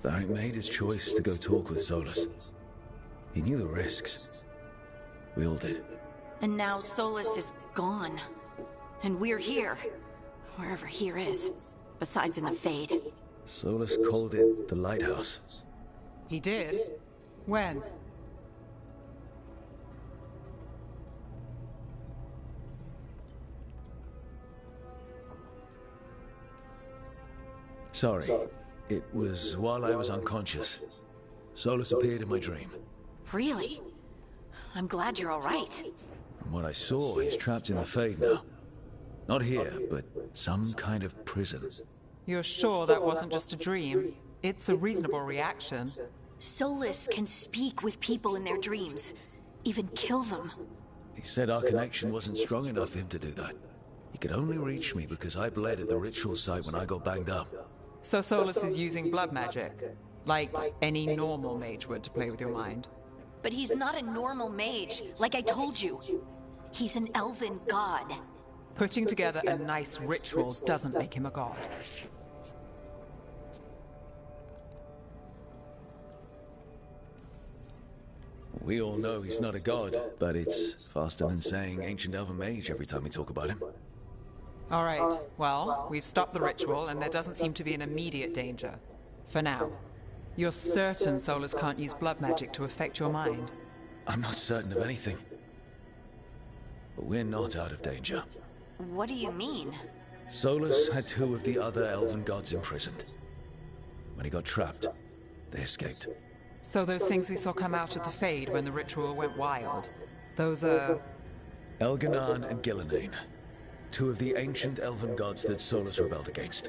Varric made his choice to go talk with Solus. He knew the risks. We all did. And now Solus is gone. And we're here. Wherever here is. Besides in the Fade. Solus called it the Lighthouse. He did? When? Sorry. It was while I was unconscious. Solus appeared in my dream. Really? I'm glad you're all right. From what I saw, he's trapped in the Fade now. Not here, but some kind of prison. You're sure that wasn't just a dream? It's a reasonable reaction. Solus can speak with people in their dreams. Even kill them. He said our connection wasn't strong enough for him to do that. He could only reach me because I bled at the ritual site when I got banged up. So Solus is using blood magic? Like any normal mage would to play with your mind? But he's not a normal mage, like I told you. He's an elven god. Putting together a nice ritual doesn't make him a god. We all know he's not a god, but it's faster than saying ancient elven mage every time we talk about him. All right, well, we've stopped the ritual and there doesn't seem to be an immediate danger. For now. You're certain Solus can't use blood magic to affect your mind? I'm not certain of anything. But we're not out of danger. What do you mean? Solus had two of the other elven gods imprisoned. When he got trapped, they escaped. So those things we saw come out of the Fade when the ritual went wild, those are... Elganan and Gillenane. Two of the ancient elven gods that Solus rebelled against.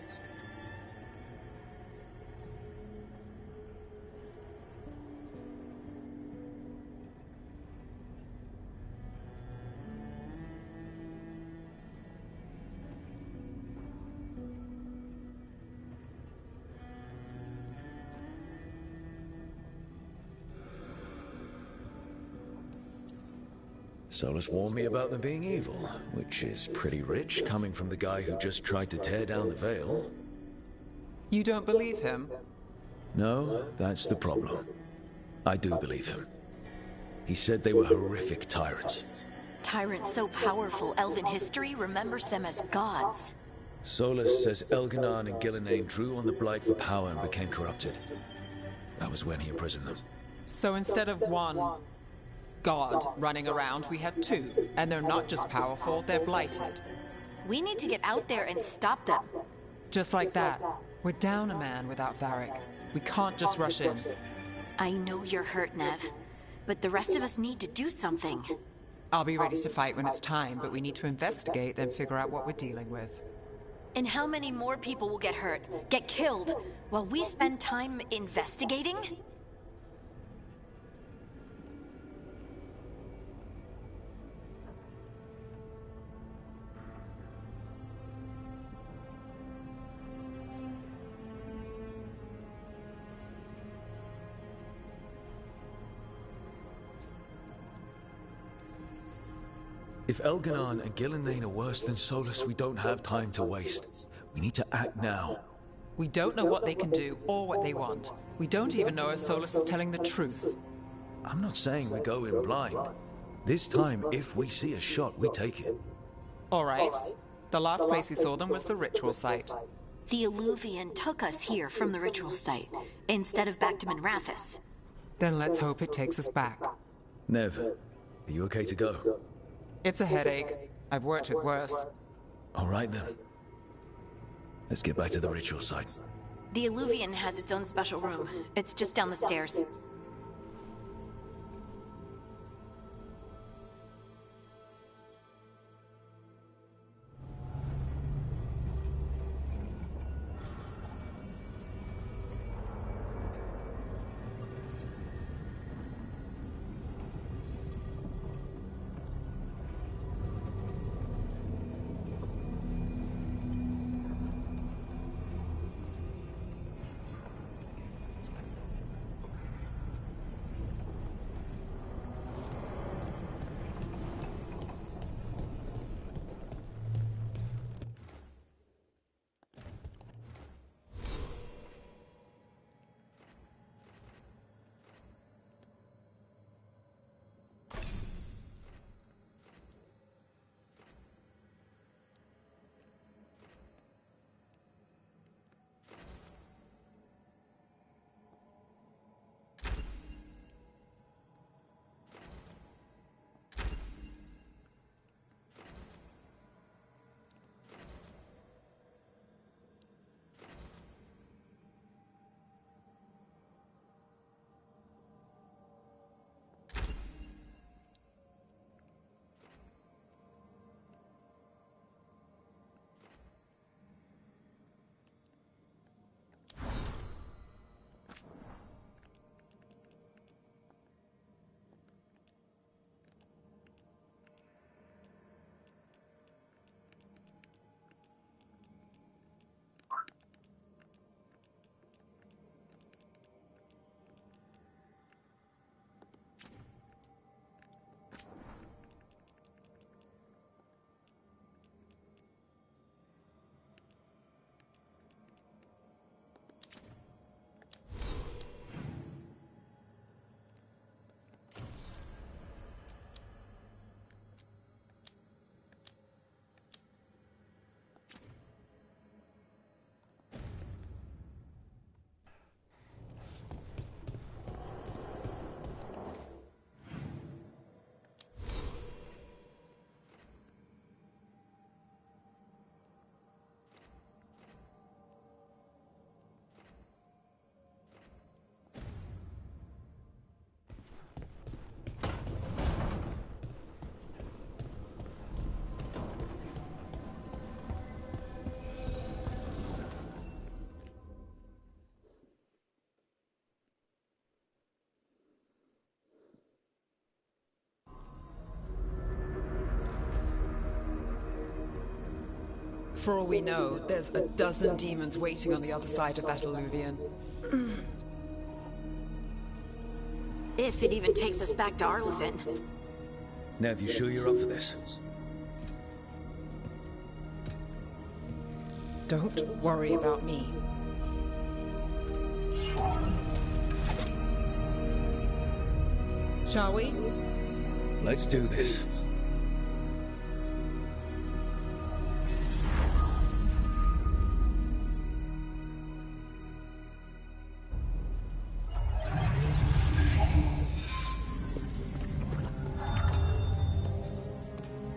Solus warned me about them being evil, which is pretty rich coming from the guy who just tried to tear down the veil. You don't believe him? No, that's the problem. I do believe him. He said they were horrific tyrants. Tyrants so powerful, elven history remembers them as gods. Solus says Elganan and Gillenane drew on the Blight for power and became corrupted. That was when he imprisoned them. So instead of one god running around, we have two. And they're not just powerful, they're blighted. We need to get out there and stop them. Just like that. We're down a man without Varric. We can't just rush in. I know you're hurt, Nev. But the rest of us need to do something. I'll be ready to fight when it's time, but we need to investigate, then figure out what we're dealing with. And how many more people will get hurt, get killed, while we spend time investigating? If Elganon and Gillenane are worse than Solus, we don't have time to waste. We need to act now. We don't know what they can do or what they want. We don't even know if Solus is telling the truth. I'm not saying we go in blind. This time, if we see a shot, we take it. All right. The last place we saw them was the ritual site. The Illuvian took us here from the ritual site, instead of back to Minrathous. Then let's hope it takes us back. Nev, are you okay to go? It's a headache. I've worked with worse. All right then. Let's get back to the ritual site. The Illuvian has its own special room. It's just down the stairs. For all we know, there's a dozen demons waiting on the other side of that Illuvian. If it even takes us back to Arlithin. Nev, you sure you're up for this? Don't worry about me. Shall we? Let's do this.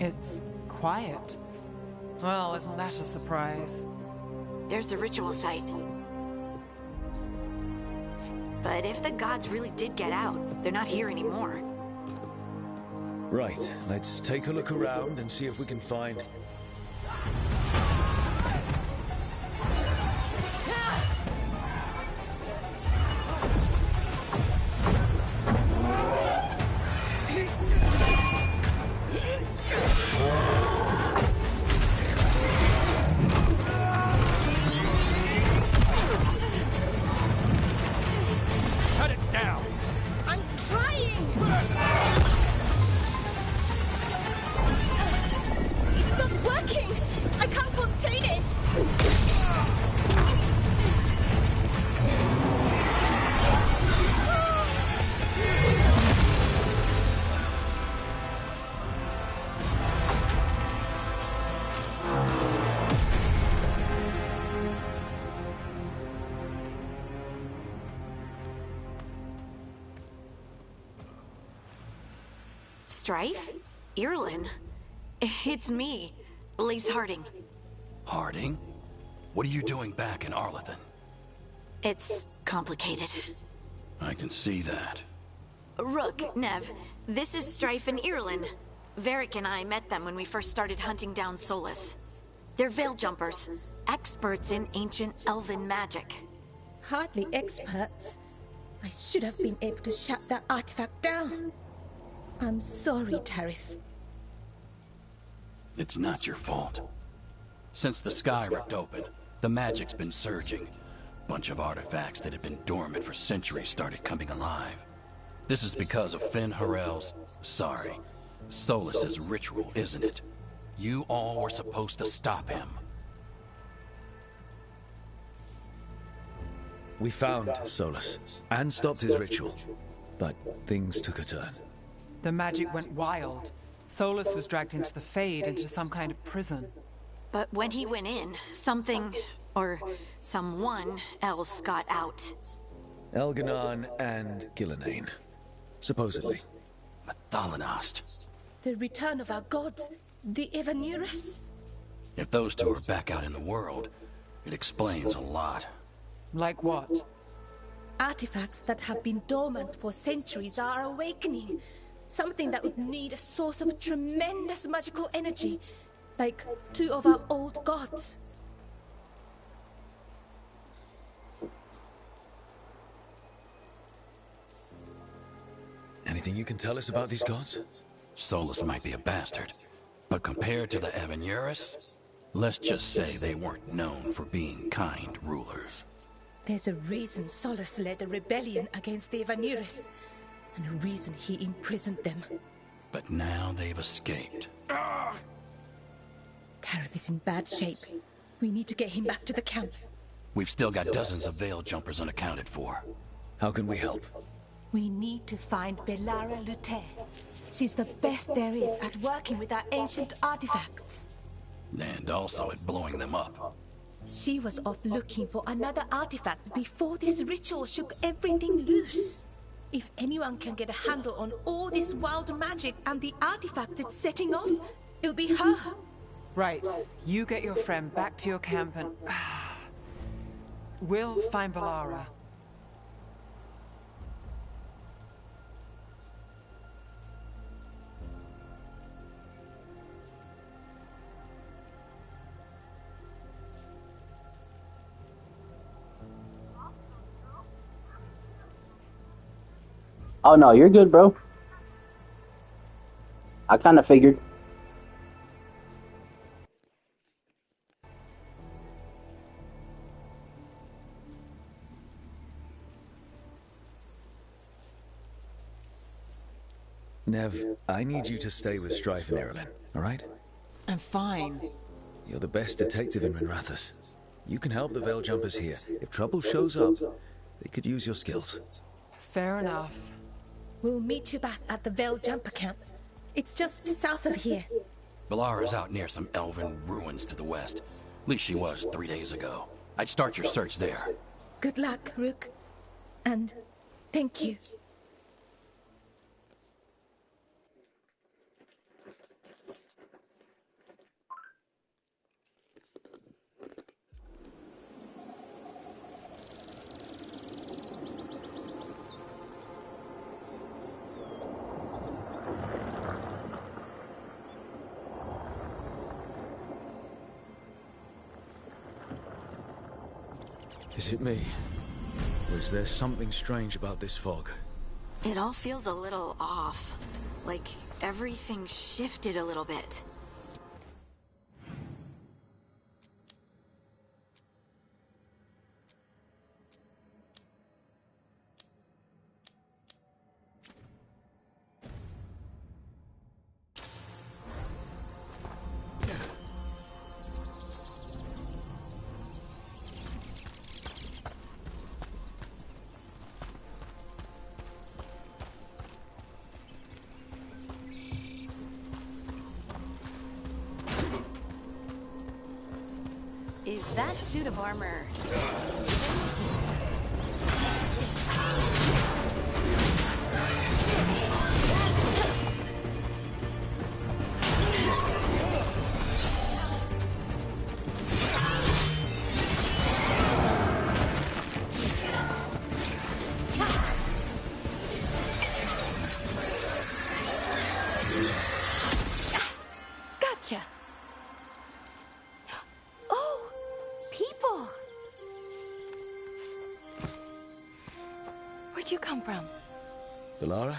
It's quiet. Well, isn't that a surprise? There's the ritual site. But if the gods really did get out, they're not here anymore. Right, let's take a look around and see if we can find... Strife? Irulan? It's me, Lace Harding. Harding? What are you doing back in Arlethan? It's complicated. I can see that. Rook, Nev, this is Strife and Irulan. Varric and I met them when we first started hunting down Solus. They're Veil Jumpers, experts in ancient elven magic. Hardly experts. I should have been able to shut that artifact down. I'm sorry, Tarith. It's not your fault. Since the sky ripped open, the magic's been surging. Bunch of artifacts that had been dormant for centuries started coming alive. This is because of Finn Harel's... sorry, Solus's ritual, isn't it? You all were supposed to stop him. We found Solus and stopped his ritual, but things took a turn. The magic went wild. Solus was dragged into the Fade, into some kind of prison. But when he went in, something, or someone else got out. Elganon and Gillenane, supposedly. Mathalanost. The return of our gods, the Evanurus. If those two are back out in the world, it explains a lot. Like what? Artifacts that have been dormant for centuries are awakening. Something that would need a source of tremendous magical energy, like two of our old gods. Anything you can tell us about these gods? Solus might be a bastard, but compared to the Evanurus, let's just say they weren't known for being kind rulers. There's a reason Solus led a rebellion against the Evanurus, and a reason he imprisoned them. But now they've escaped. Tarith is in bad shape. We need to get him back to the camp. We've still got dozens of Veil Jumpers unaccounted for. How can we help? We need to find Belara Lute. She's the best there is at working with our ancient artifacts. And also at blowing them up. She was off looking for another artifact before this ritual shook everything loose. If anyone can get a handle on all this wild magic and the artifacts it's setting off, it'll be her. Right. You get your friend back to your camp and... we'll find Belara. Oh no, you're good, bro. I kind of figured. Nev, I need you to stay with Strife and Irulan, all right? I'm fine. You're the best detective in Minrathous. You can help the Veil Jumpers here. If trouble shows up, they could use your skills. Fair enough. We'll meet you back at the Veil Jumper camp. It's just south of here. Belara's out near some elven ruins to the west. At least she was 3 days ago. I'd start your search there. Good luck, Rook. And thank you. Is it me? Or is there something strange about this fog? It all feels a little off. Like everything shifted a little bit. Is that suit of armor? Where'd you come from? Valara?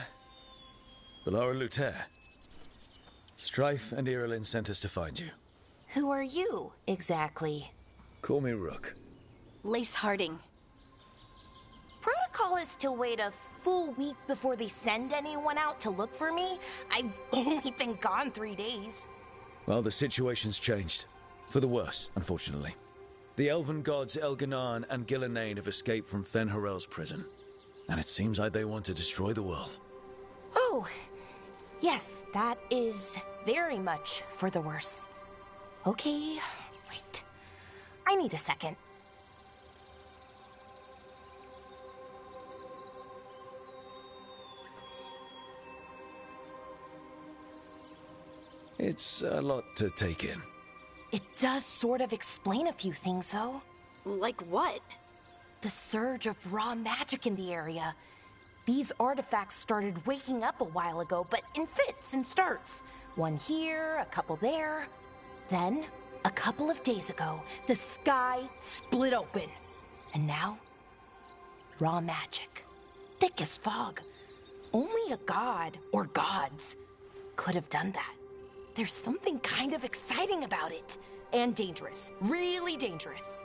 Valara Luther. Strife and Irulan sent us to find you. Who are you, exactly? Call me Rook. Lace Harding. Protocol is to wait a full week before they send anyone out to look for me. I've only been gone 3 days. Well, the situation's changed. For the worse, unfortunately. The elven gods Elganan and Gillenane have escaped from Fen'Harel's prison. And it seems like they want to destroy the world. Oh, yes, that is very much for the worse. Okay, wait. I need a second. It's a lot to take in. It does sort of explain a few things, though. Like what? The surge of raw magic in the area. These artifacts started waking up a while ago, but in fits and starts. One here, a couple there. Then, a couple of days ago, the sky split open. And now, raw magic. Thick as fog. Only a god, or gods, could have done that. There's something kind of exciting about it. And dangerous. Really dangerous.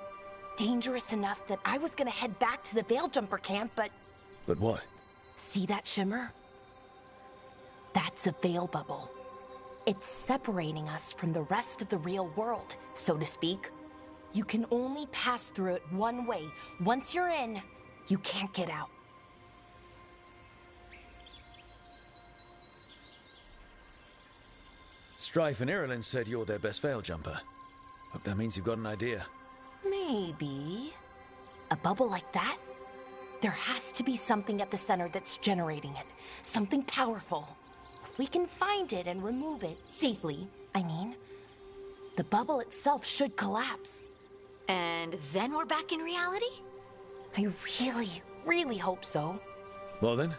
Dangerous enough that I was gonna head back to the Veil Jumper camp, but... But what? See that shimmer? That's a veil bubble. It's separating us from the rest of the real world, so to speak. You can only pass through it one way. Once you're in, you can't get out. Strife and Irulan said you're their best veil jumper. Hope that means you've got an idea. Maybe. A bubble like that? There has to be something at the center that's generating it. Something powerful. If we can find it and remove it, safely, I mean, the bubble itself should collapse. And then we're back in reality? I really, really hope so. Well then,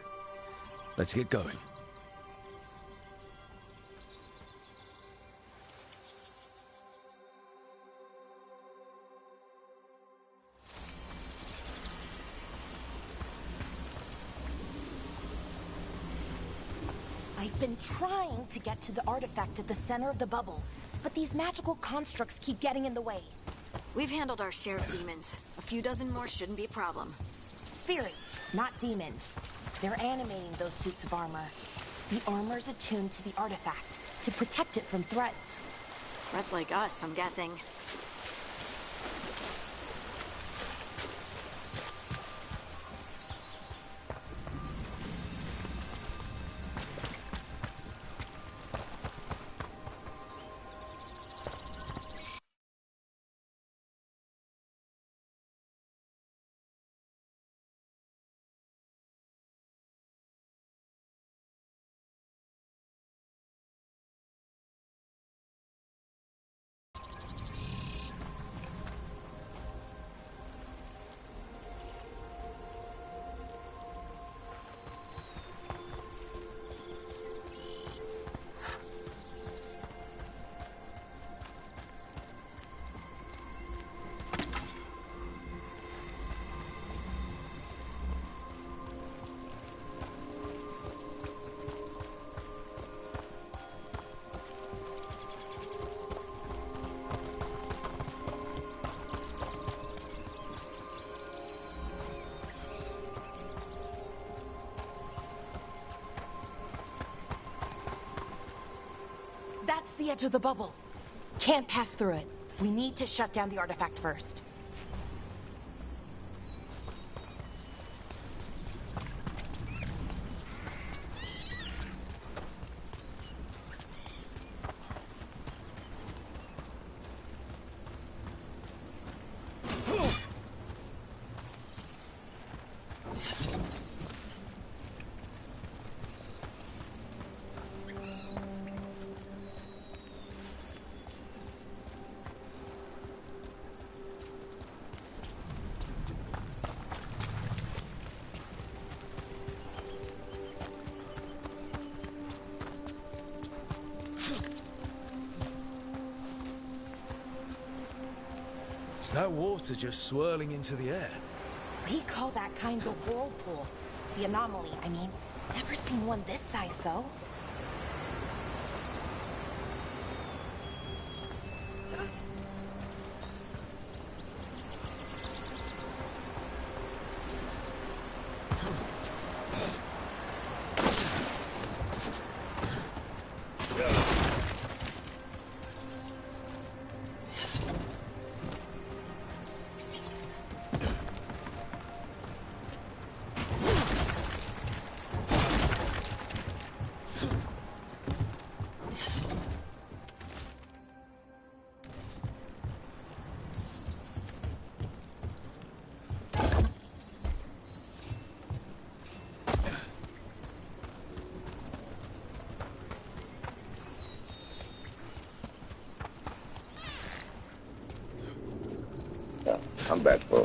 let's get going. I've been trying to get to the artifact at the center of the bubble, but these magical constructs keep getting in the way. We've handled our share of demons. A few dozen more shouldn't be a problem. Spirits, not demons. They're animating those suits of armor. The armor's attuned to the artifact, to protect it from threats. Threats like us, I'm guessing. That's the edge of the bubble. Can't pass through it. We need to shut down the artifact first. Is that water just swirling into the air? We call that kind of whirlpool. The anomaly, I mean. Never seen one this size, though. I'm back, bro.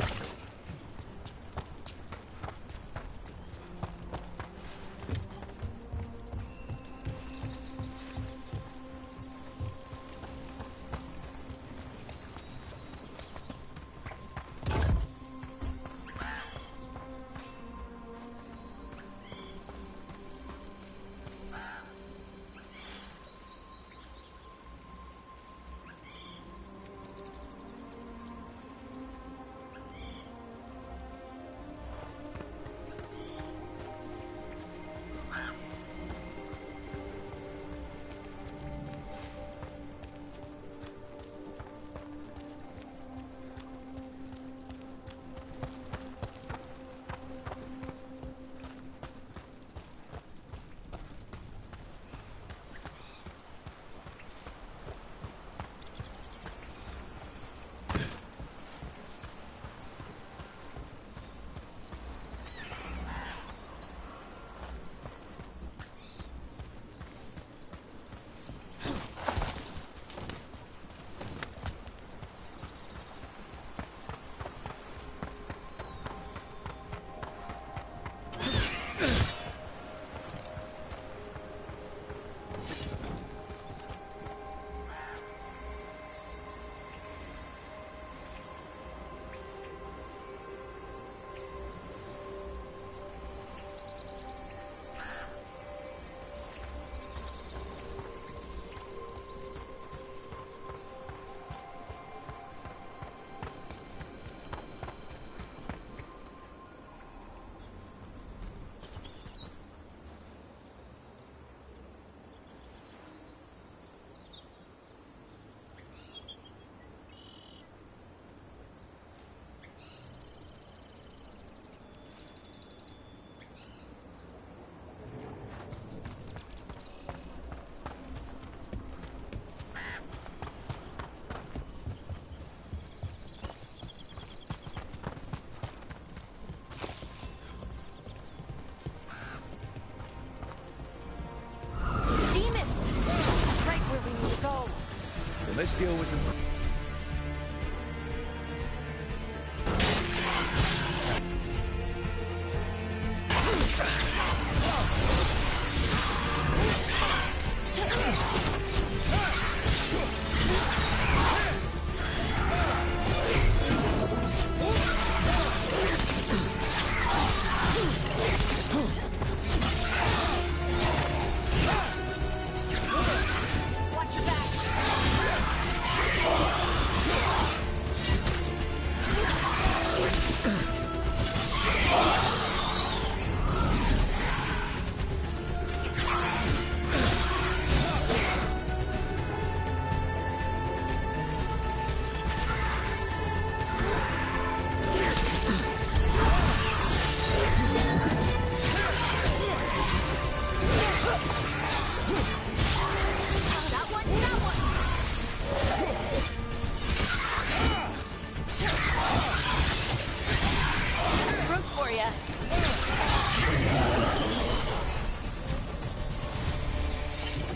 Let's deal with them.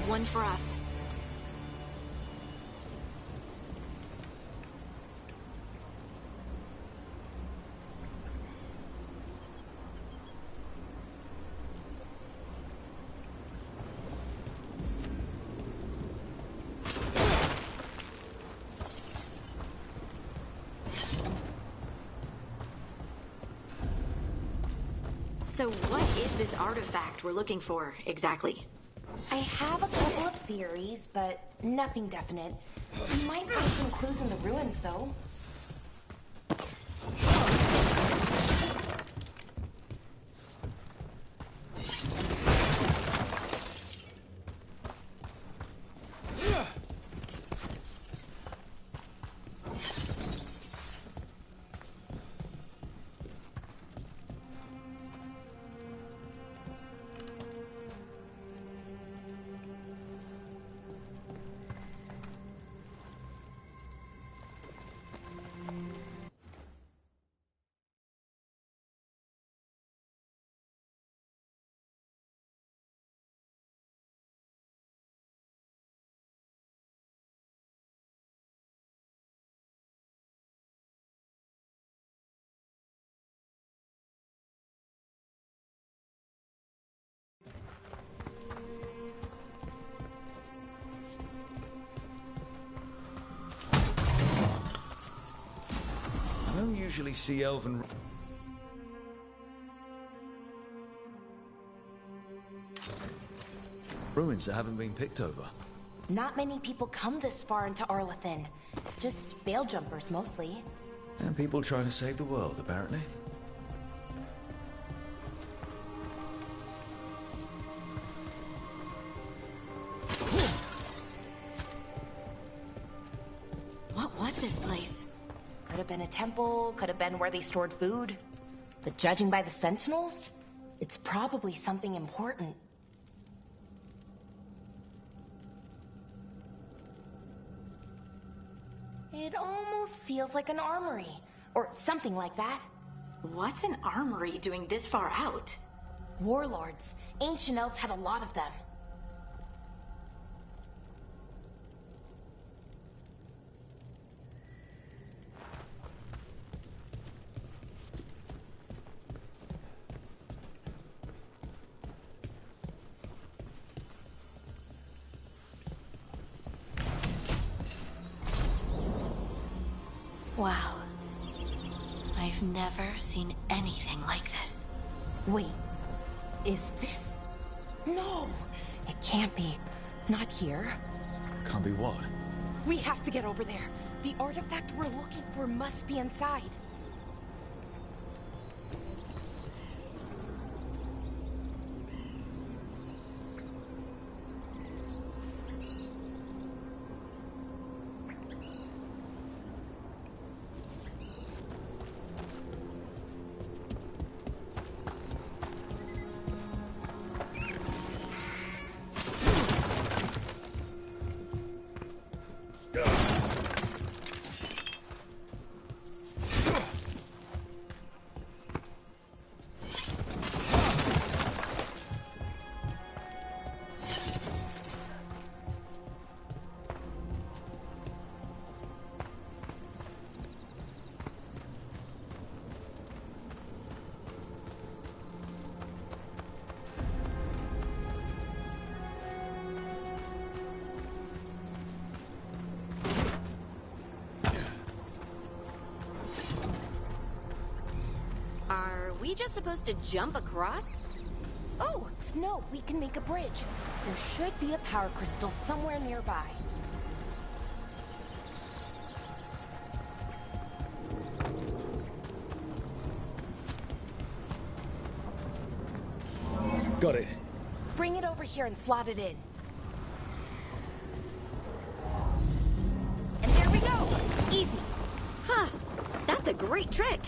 One for us. So what is this artifact we're looking for, exactly? I have a couple of theories, but nothing definite. You might find some clues in the ruins, though. I don't usually see elven ruins that haven't been picked over. Not many people come this far into Arlathan. Just veil jumpers, mostly. And people trying to save the world, apparently. What was this place? Could have been a temple, could have been where they stored food. But judging by the sentinels, it's probably something important. It almost feels like an armory, or something like that. What's an armory doing this far out? Warlords. Ancient elves had a lot of them. Wow. I've never seen anything like this. Wait, is this? No, it can't be. Not here. Can't be what? We have to get over there. The artifact we're looking for must be inside. Are we just supposed to jump across? Oh, no, we can make a bridge. There should be a power crystal somewhere nearby. Got it. Bring it over here and slot it in. And there we go! Easy. Huh. That's a great trick.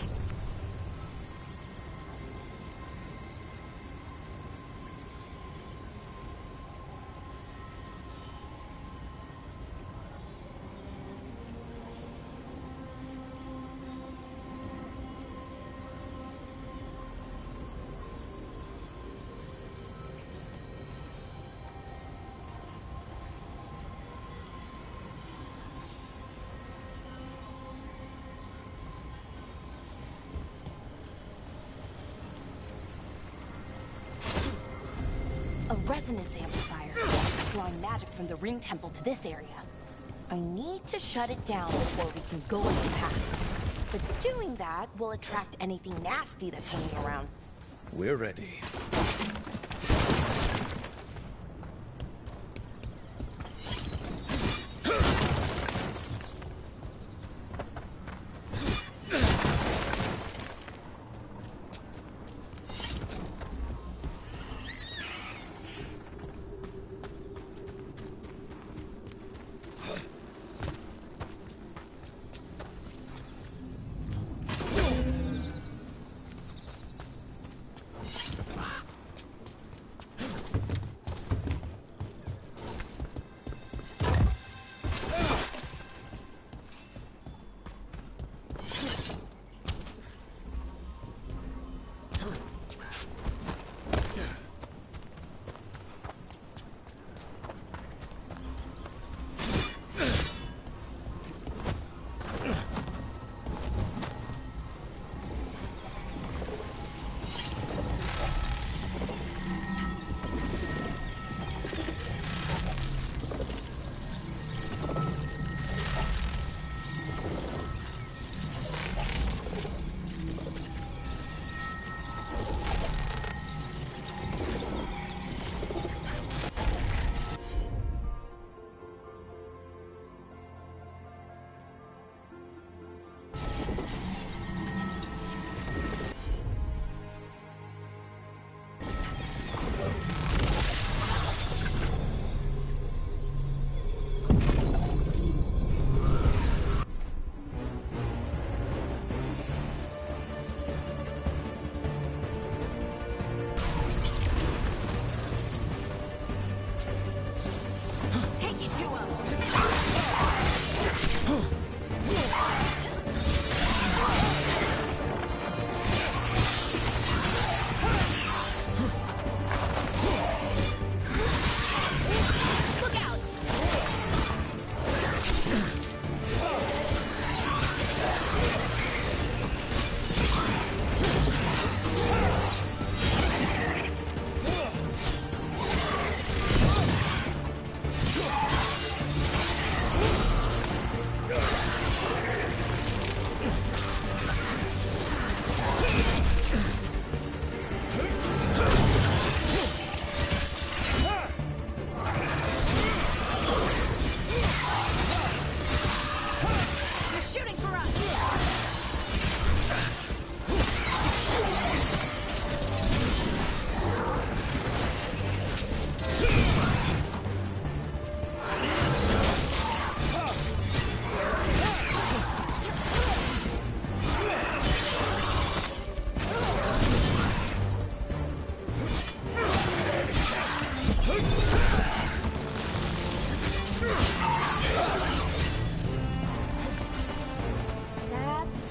A resonance amplifier. It's drawing magic from the ring temple to this area. I need to shut it down before we can go in the path. But doing that will attract anything nasty that's hanging around. We're ready.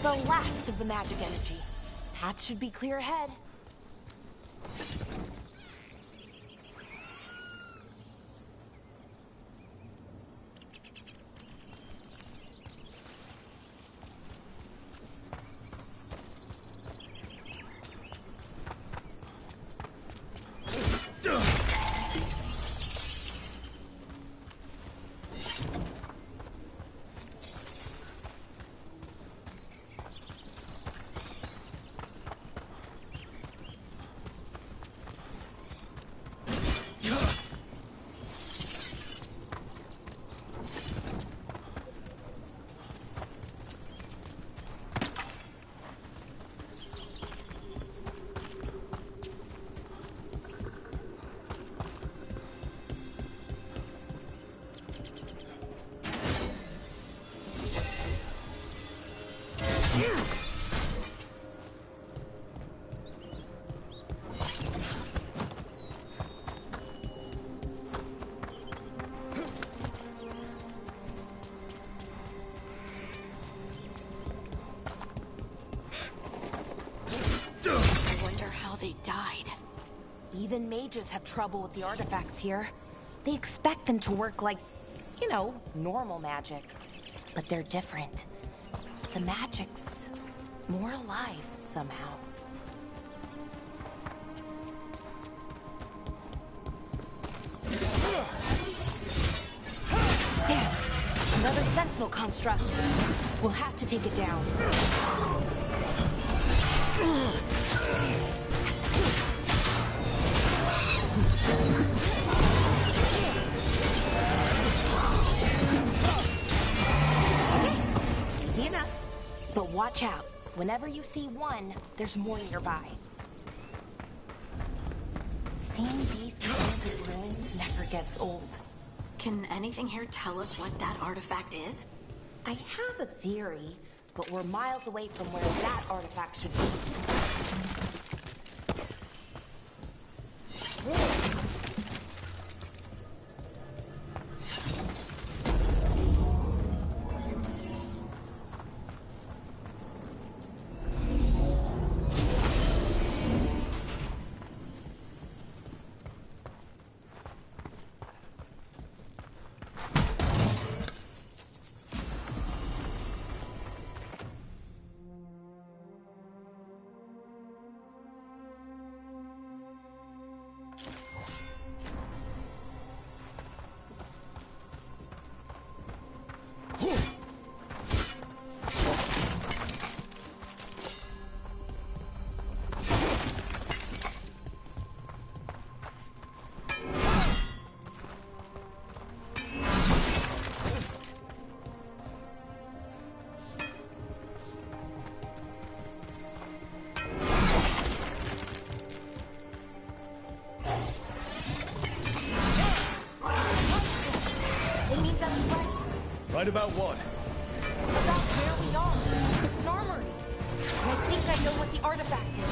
The last of the magic energy. Path should be clear ahead. Even mages have trouble with the artifacts here. They expect them to work like, you know, normal magic. But they're different. The magic's more alive somehow. Damn! Another sentinel construct. We'll have to take it down. Watch out. Whenever you see one, there's more nearby. Seeing these kinds of ruins never gets old. Can anything here tell us what that artifact is? I have a theory, but we're miles away from where that artifact should be. Right about what? About where we are. It's an armory. And I think I know what the artifact is.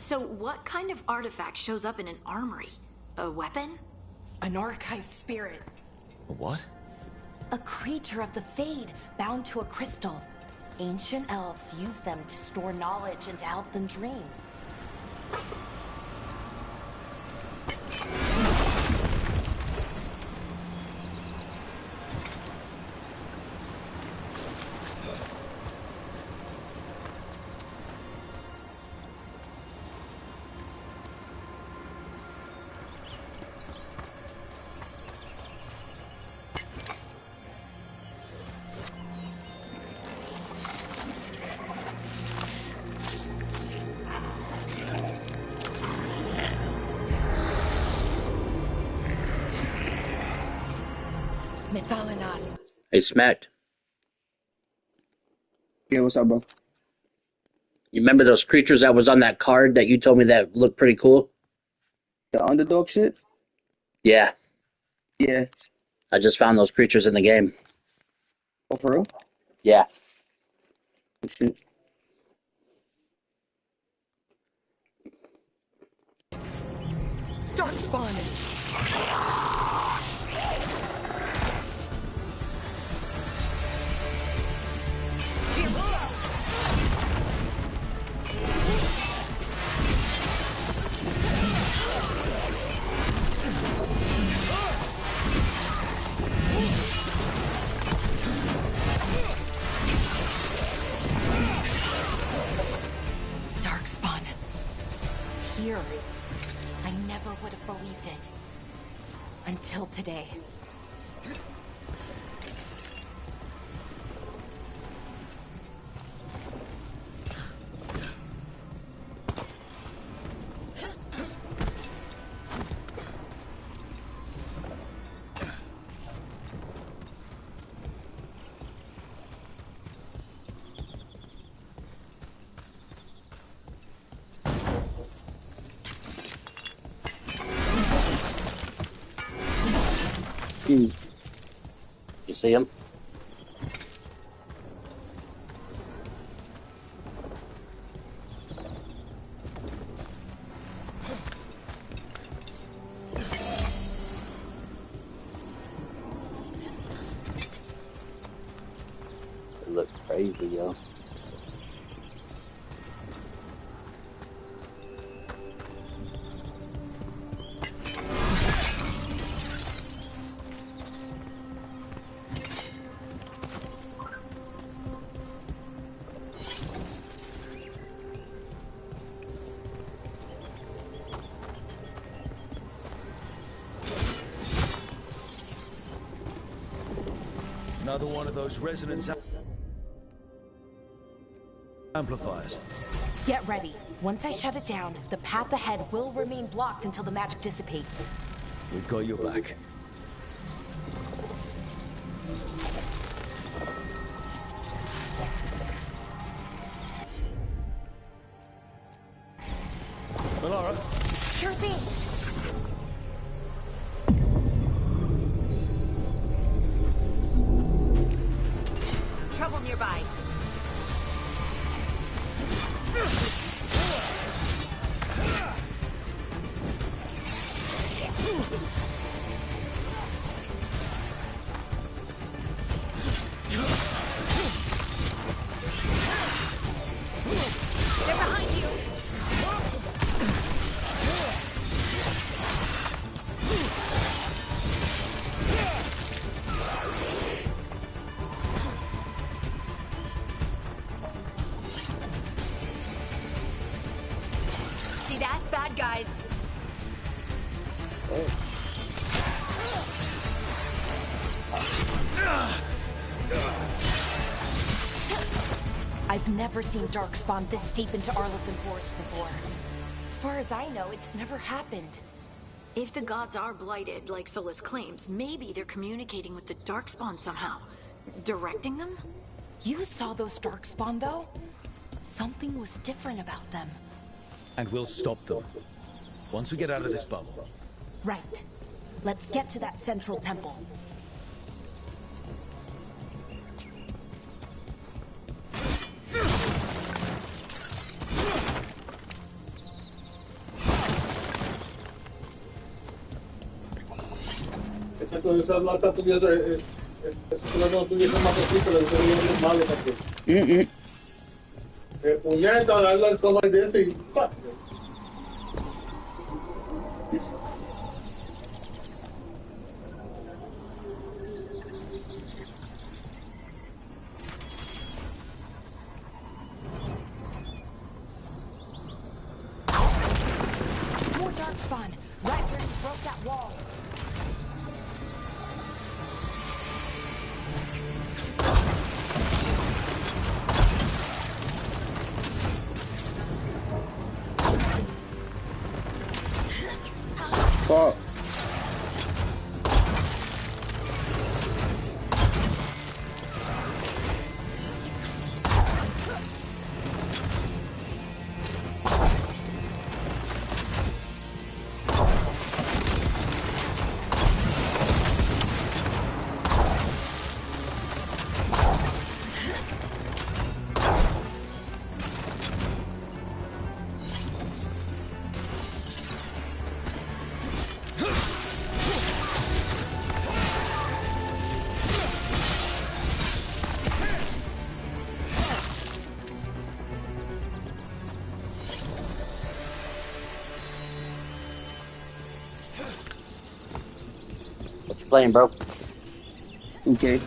So what kind of artifact shows up in an armory? A weapon? An archive spirit. A what? A creature of the Fade, bound to a crystal. Ancient elves use them to store knowledge and to help them dream. Hey, Smacked. Yeah, what's up, bro? You remember those creatures that was on that card that you told me that looked pretty cool? The underdog shit? Yeah. Yeah. I just found those creatures in the game. Oh, for real? Yeah. Oh, shit. Darkspawn! Darkspawn. Here. I never would have believed it. Until today. You see him? It looks crazy, yo. Another one of those resonance amplifiers. Get ready. Once I shut it down, the path ahead will remain blocked until the magic dissipates. We've got your back. Melara? Sure thing. Trouble nearby. They're behind you. See that? Bad guys. I've never seen Darkspawn this deep into Arlothan Forest before. As far as I know, it's never happened. If the gods are blighted, like Solus claims, maybe they're communicating with the Darkspawn somehow. Directing them? You saw those Darkspawn, though? Something was different about them. And we'll stop them. Once we get out of this bubble. Right. Let's get to that central temple. Esa lata tuviera, no tuviese más así, pero eso es bien malo también. Puñeta, darle el toma de ese y ¡pah! More Darkspawn! Right where you broke that wall! Fuck. What you playing, bro? 2K.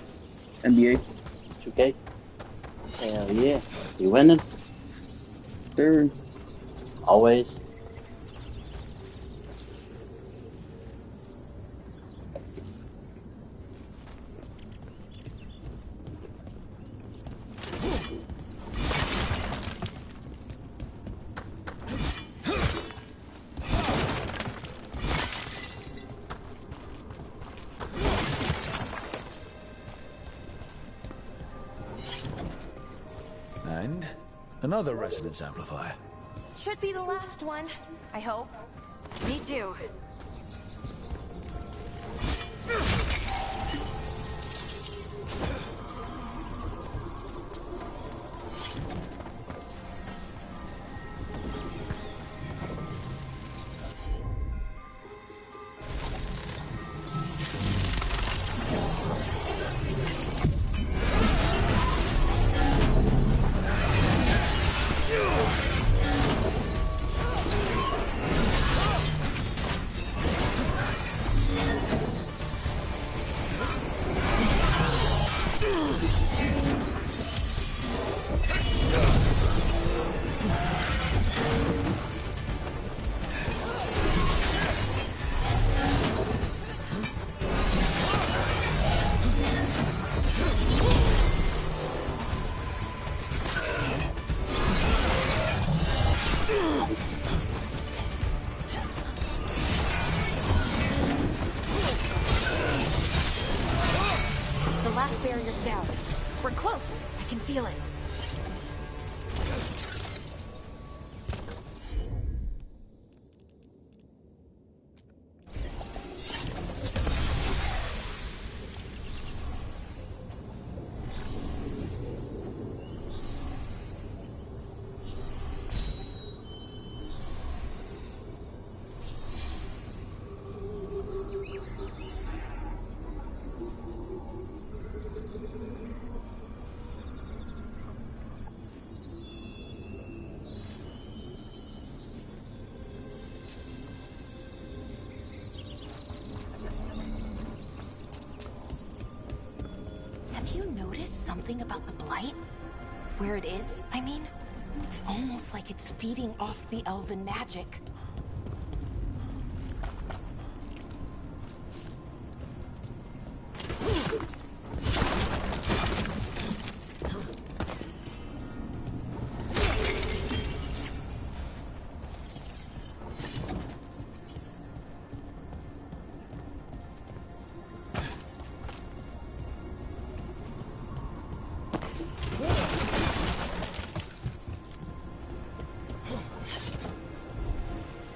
NBA. 2K? Hell yeah. You winning? Third. Always? And another resonance amplifier. Should be the last one, I hope. Me too. barrier's down. We're close. I can feel it. Have you noticed something about the blight? Where it is, I mean? It's almost like it's feeding off the elven magic.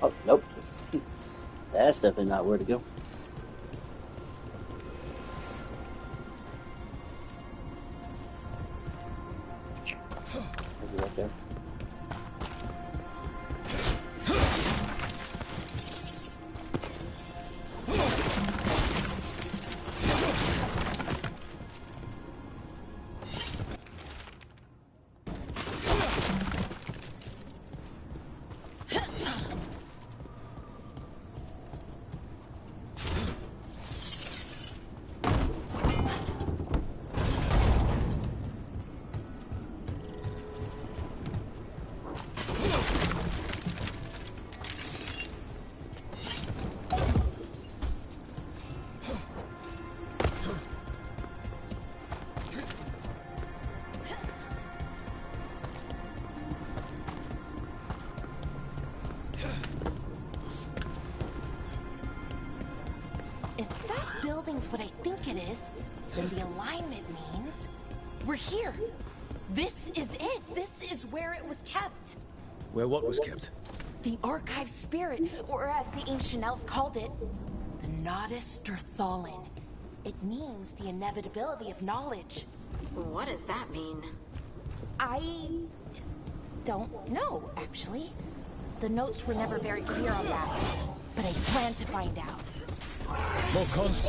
Oh, nope. That's definitely not where to go. Maybe right there. If that building's what I think it is, then the alignment means we're here. This is it. This is where it was kept. Where what was kept? The archive spirit, or as the ancient elves called it, the Nodus Durthalin. It means the inevitability of knowledge. What does that mean? I don't know, actually. The notes were never very clear on that, but I plan to find out. More cons.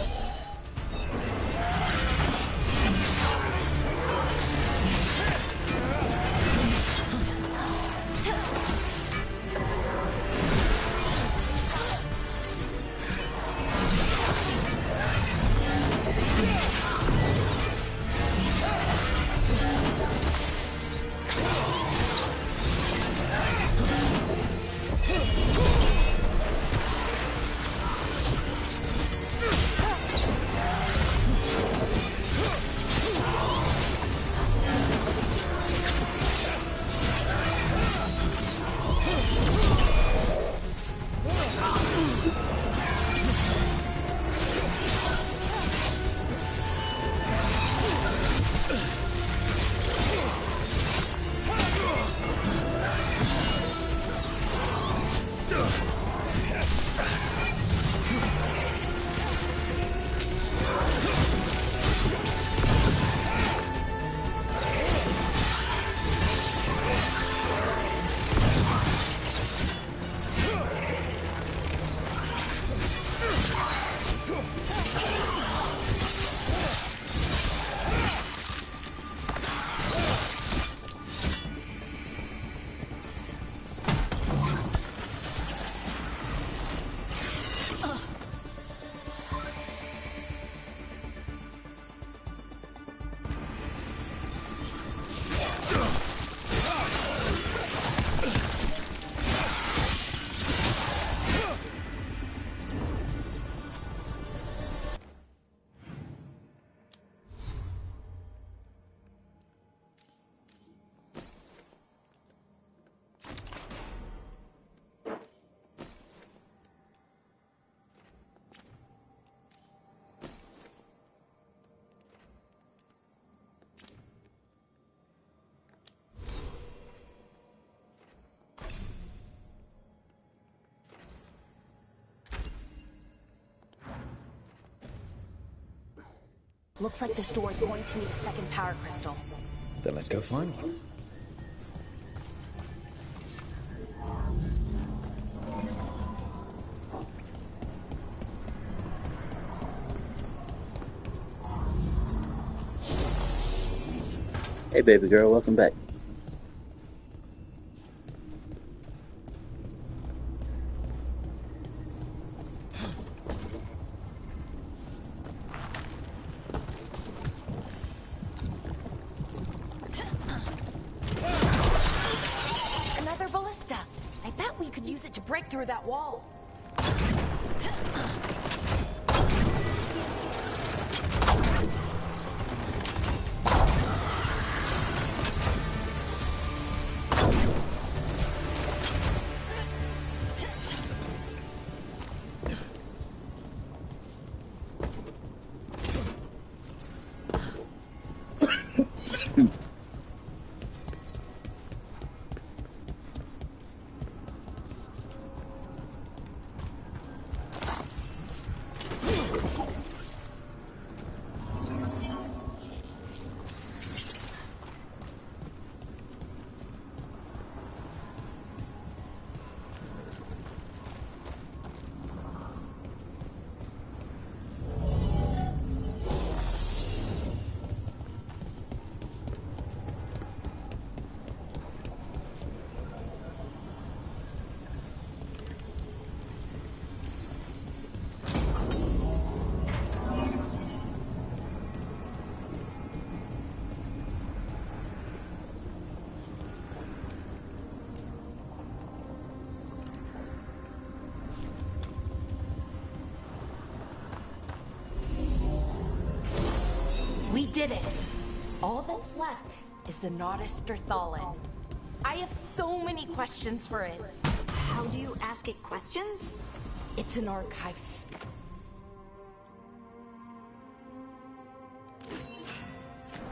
Looks like this door is going to need a second power crystal. Then let's go find one. Hey, baby girl, welcome back. Another ballista. I bet we could use it to break through that wall. We did it! All that's left is the Nodus Derthalin. I have so many questions for it. How do you ask it questions? It's an archive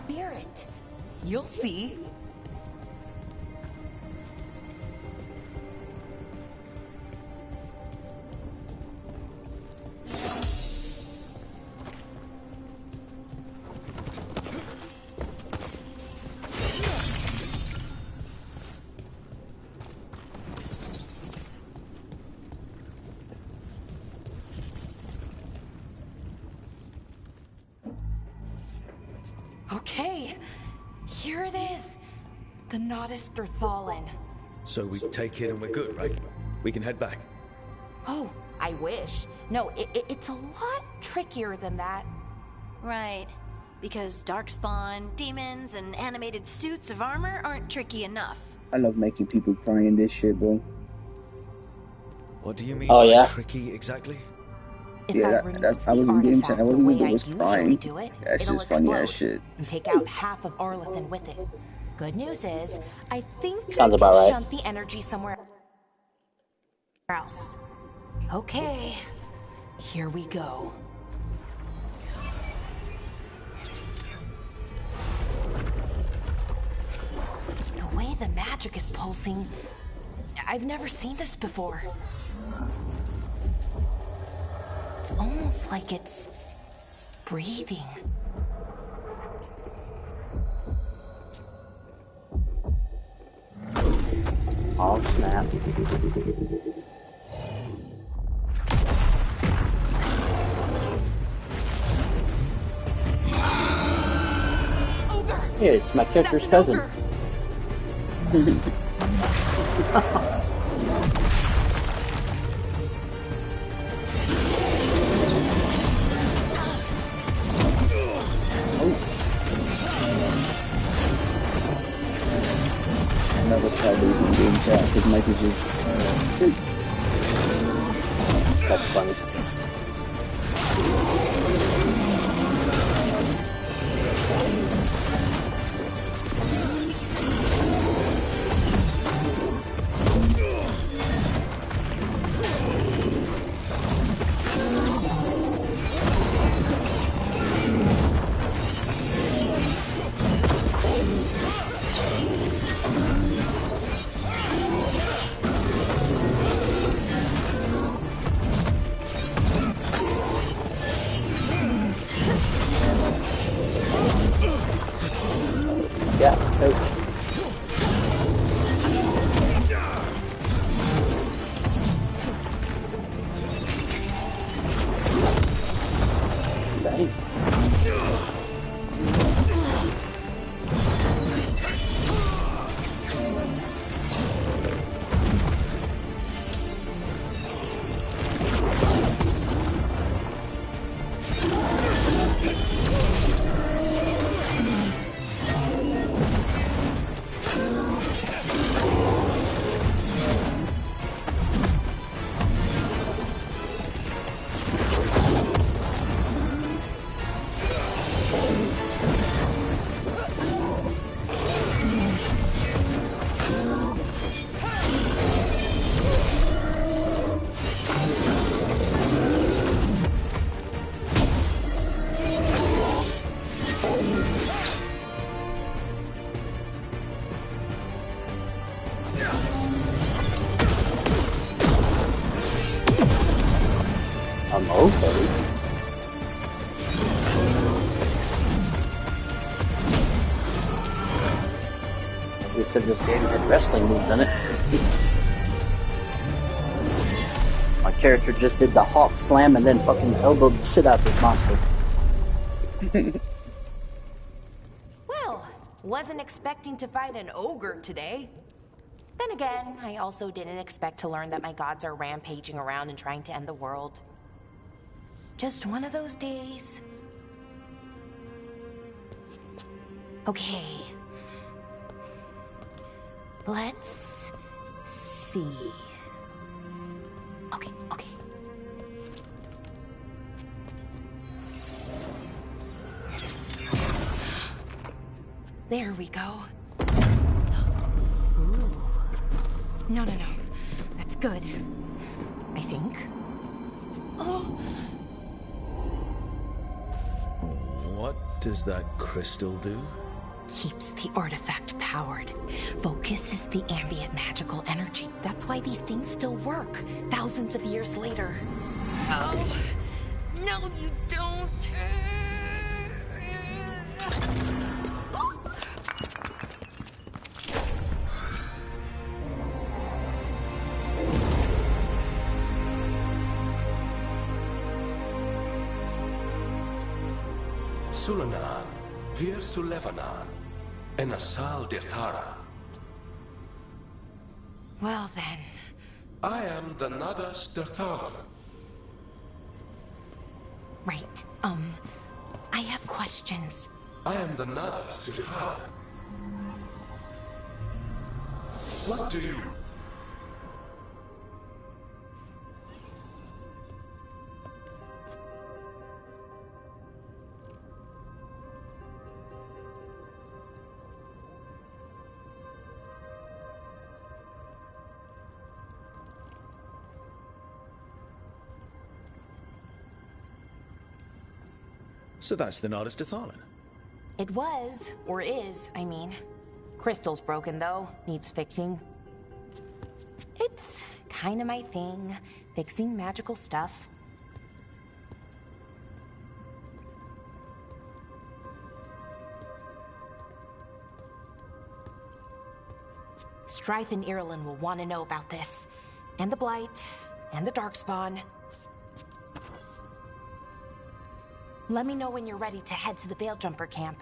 spirit. You'll see. Okay, here it is. The Nodus Derthalin. So we take it and we're good, right? We can head back. Oh, I wish. No, it's a lot trickier than that. Right. Because darkspawn, demons, and animated suits of armor aren't tricky enough. I love making people cry in this shit, bro. What do you mean by tricky exactly? Yeah, I was in game chat. I wasn't even was crying. That's just funny ass shit. And take out half of Arlethan with it. Good news is, I think Sounds I about can right. shunt the energy somewhere else. Okay, here we go. The way the magic is pulsing, I've never seen this before. It's almost like it's breathing. Oh, snap. Ogre! Yeah, it's my character's cousin. Another probably in game chat because Mike is just. That's funny. Alright. Okay. They said this game had wrestling moves in it. My character just did the Hawk Slam and then fucking elbowed the shit out of this monster. Well, wasn't expecting to fight an ogre today. Then again, I also didn't expect to learn that my gods are rampaging around and trying to end the world. Just one of those days. Okay. Let's see. Okay. There we go. Ooh. No. That's good. I think. Oh. What does that crystal do? Keeps the artifact powered. Focuses the ambient magical energy. That's why these things still work, thousands of years later. Oh, no you don't. Sulanan, Vir Sulevanan, and Asal Dirthara. Well then. I am the Nadas Dirthara. Right, I have questions. I am the Nadas Dirthara. What do you... So that's the Nardis Dathalan. It was, or is, I mean. Crystal's broken though, needs fixing. It's kind of my thing, fixing magical stuff. Strife and Irulan will want to know about this. And the Blight, and the Darkspawn. Let me know when you're ready to head to the Veil Jumper camp.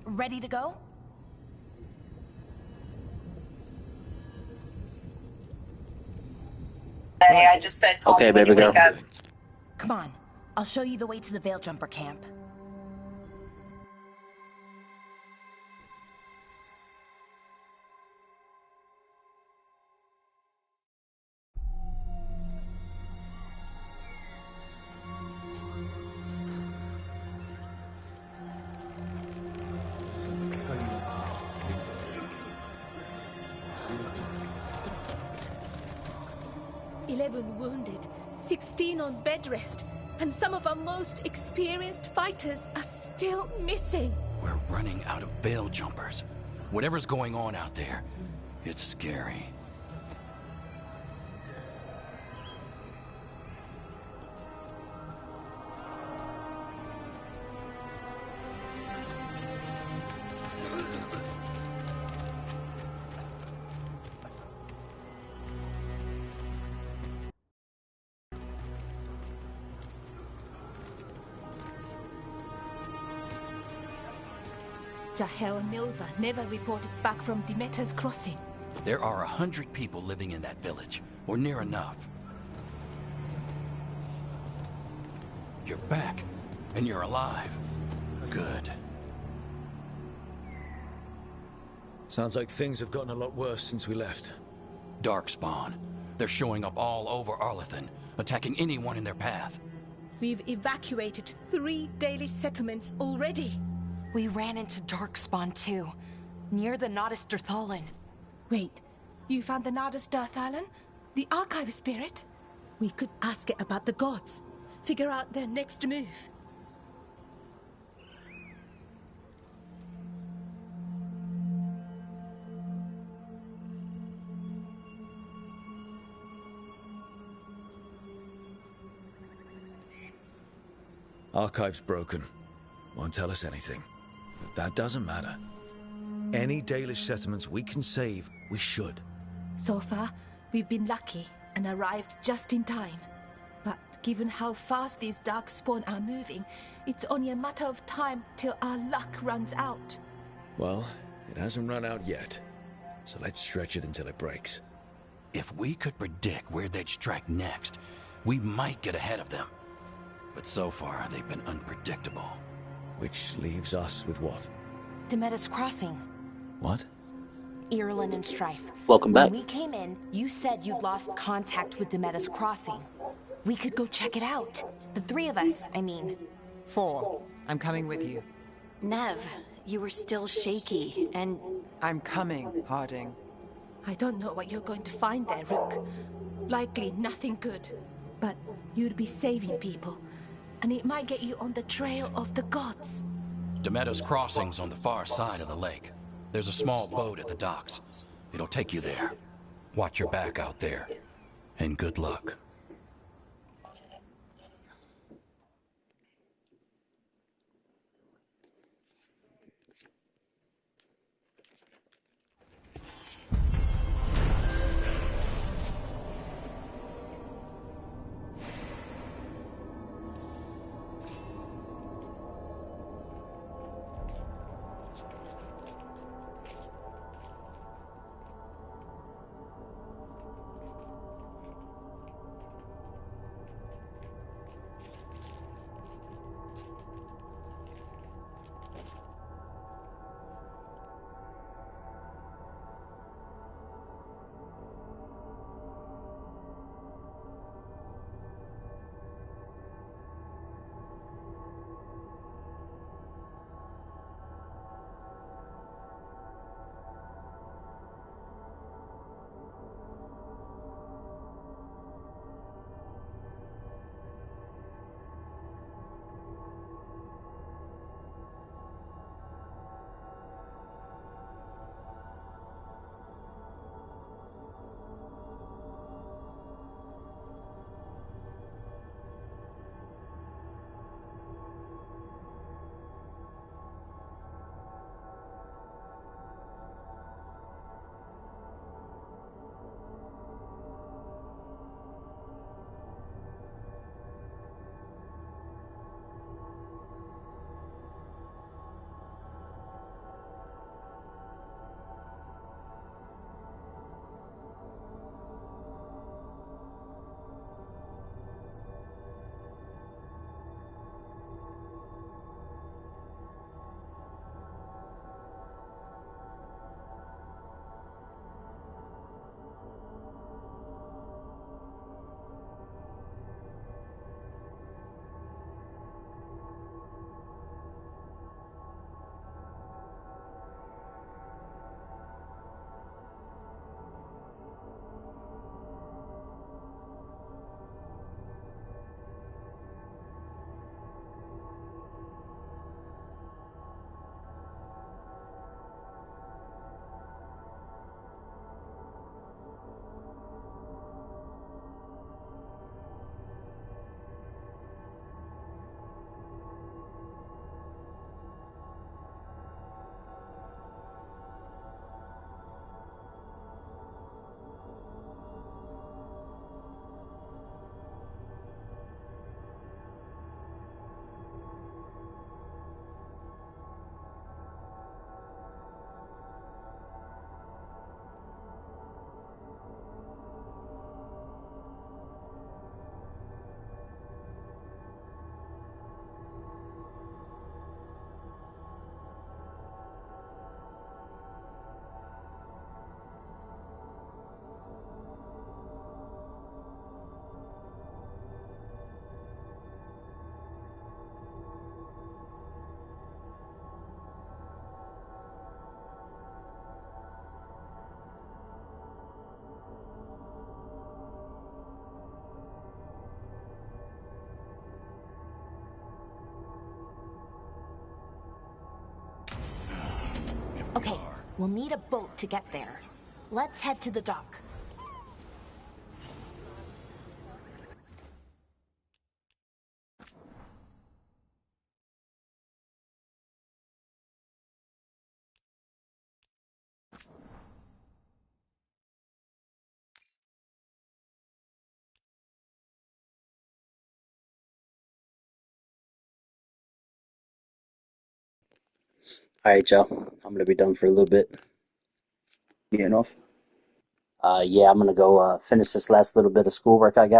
Ready to go? Hey, I just said Tom, okay, baby girl. Come on, I'll show you the way to the Veil Jumper camp. 11 wounded, 16 on bed rest, and some of our most experienced fighters are still missing. We're running out of veil jumpers. Whatever's going on out there, it's scary. Jahel and Milva never reported back from Demeter's crossing. There are 100 people living in that village, or near enough. You're back, and you're alive. Good. Sounds like things have gotten a lot worse since we left. Darkspawn. They're showing up all over Arlethan, attacking anyone in their path. We've evacuated 3 Dalish settlements already. We ran into Darkspawn too, near the Nodus Dirthalan. Wait, you found the Nodus Dirthalan? The archive spirit? We could ask it about the gods. Figure out their next move. Archive's broken. Won't tell us anything. But that doesn't matter. Any Dalish settlements we can save, we should. So far, we've been lucky and arrived just in time. But given how fast these Darkspawn are moving, it's only a matter of time till our luck runs out. Well, it hasn't run out yet. So let's stretch it until it breaks. If we could predict where they'd strike next, we might get ahead of them. But so far, they've been unpredictable. Which leaves us with what? Demeter's crossing. What? Irlin and Strife. Welcome back. When we came in, you said you'd lost contact with Demeter's crossing. We could go check it out. The 3 of us, I mean. 4. I'm coming with you. Nev, you were still shaky, and... I'm coming, Harding. I don't know what you're going to find there, Rook. Likely nothing good. But you'd be saving people. And it might get you on the trail of the gods. Demeter's crossing's on the far side of the lake. There's a small boat at the docks. It'll take you there. Watch your back out there. And good luck. We'll need a boat to get there. Let's head to the dock. All right, Joe. I'm gonna be done for a little bit. Getting off? Yeah, I'm gonna go finish this last little bit of schoolwork I got.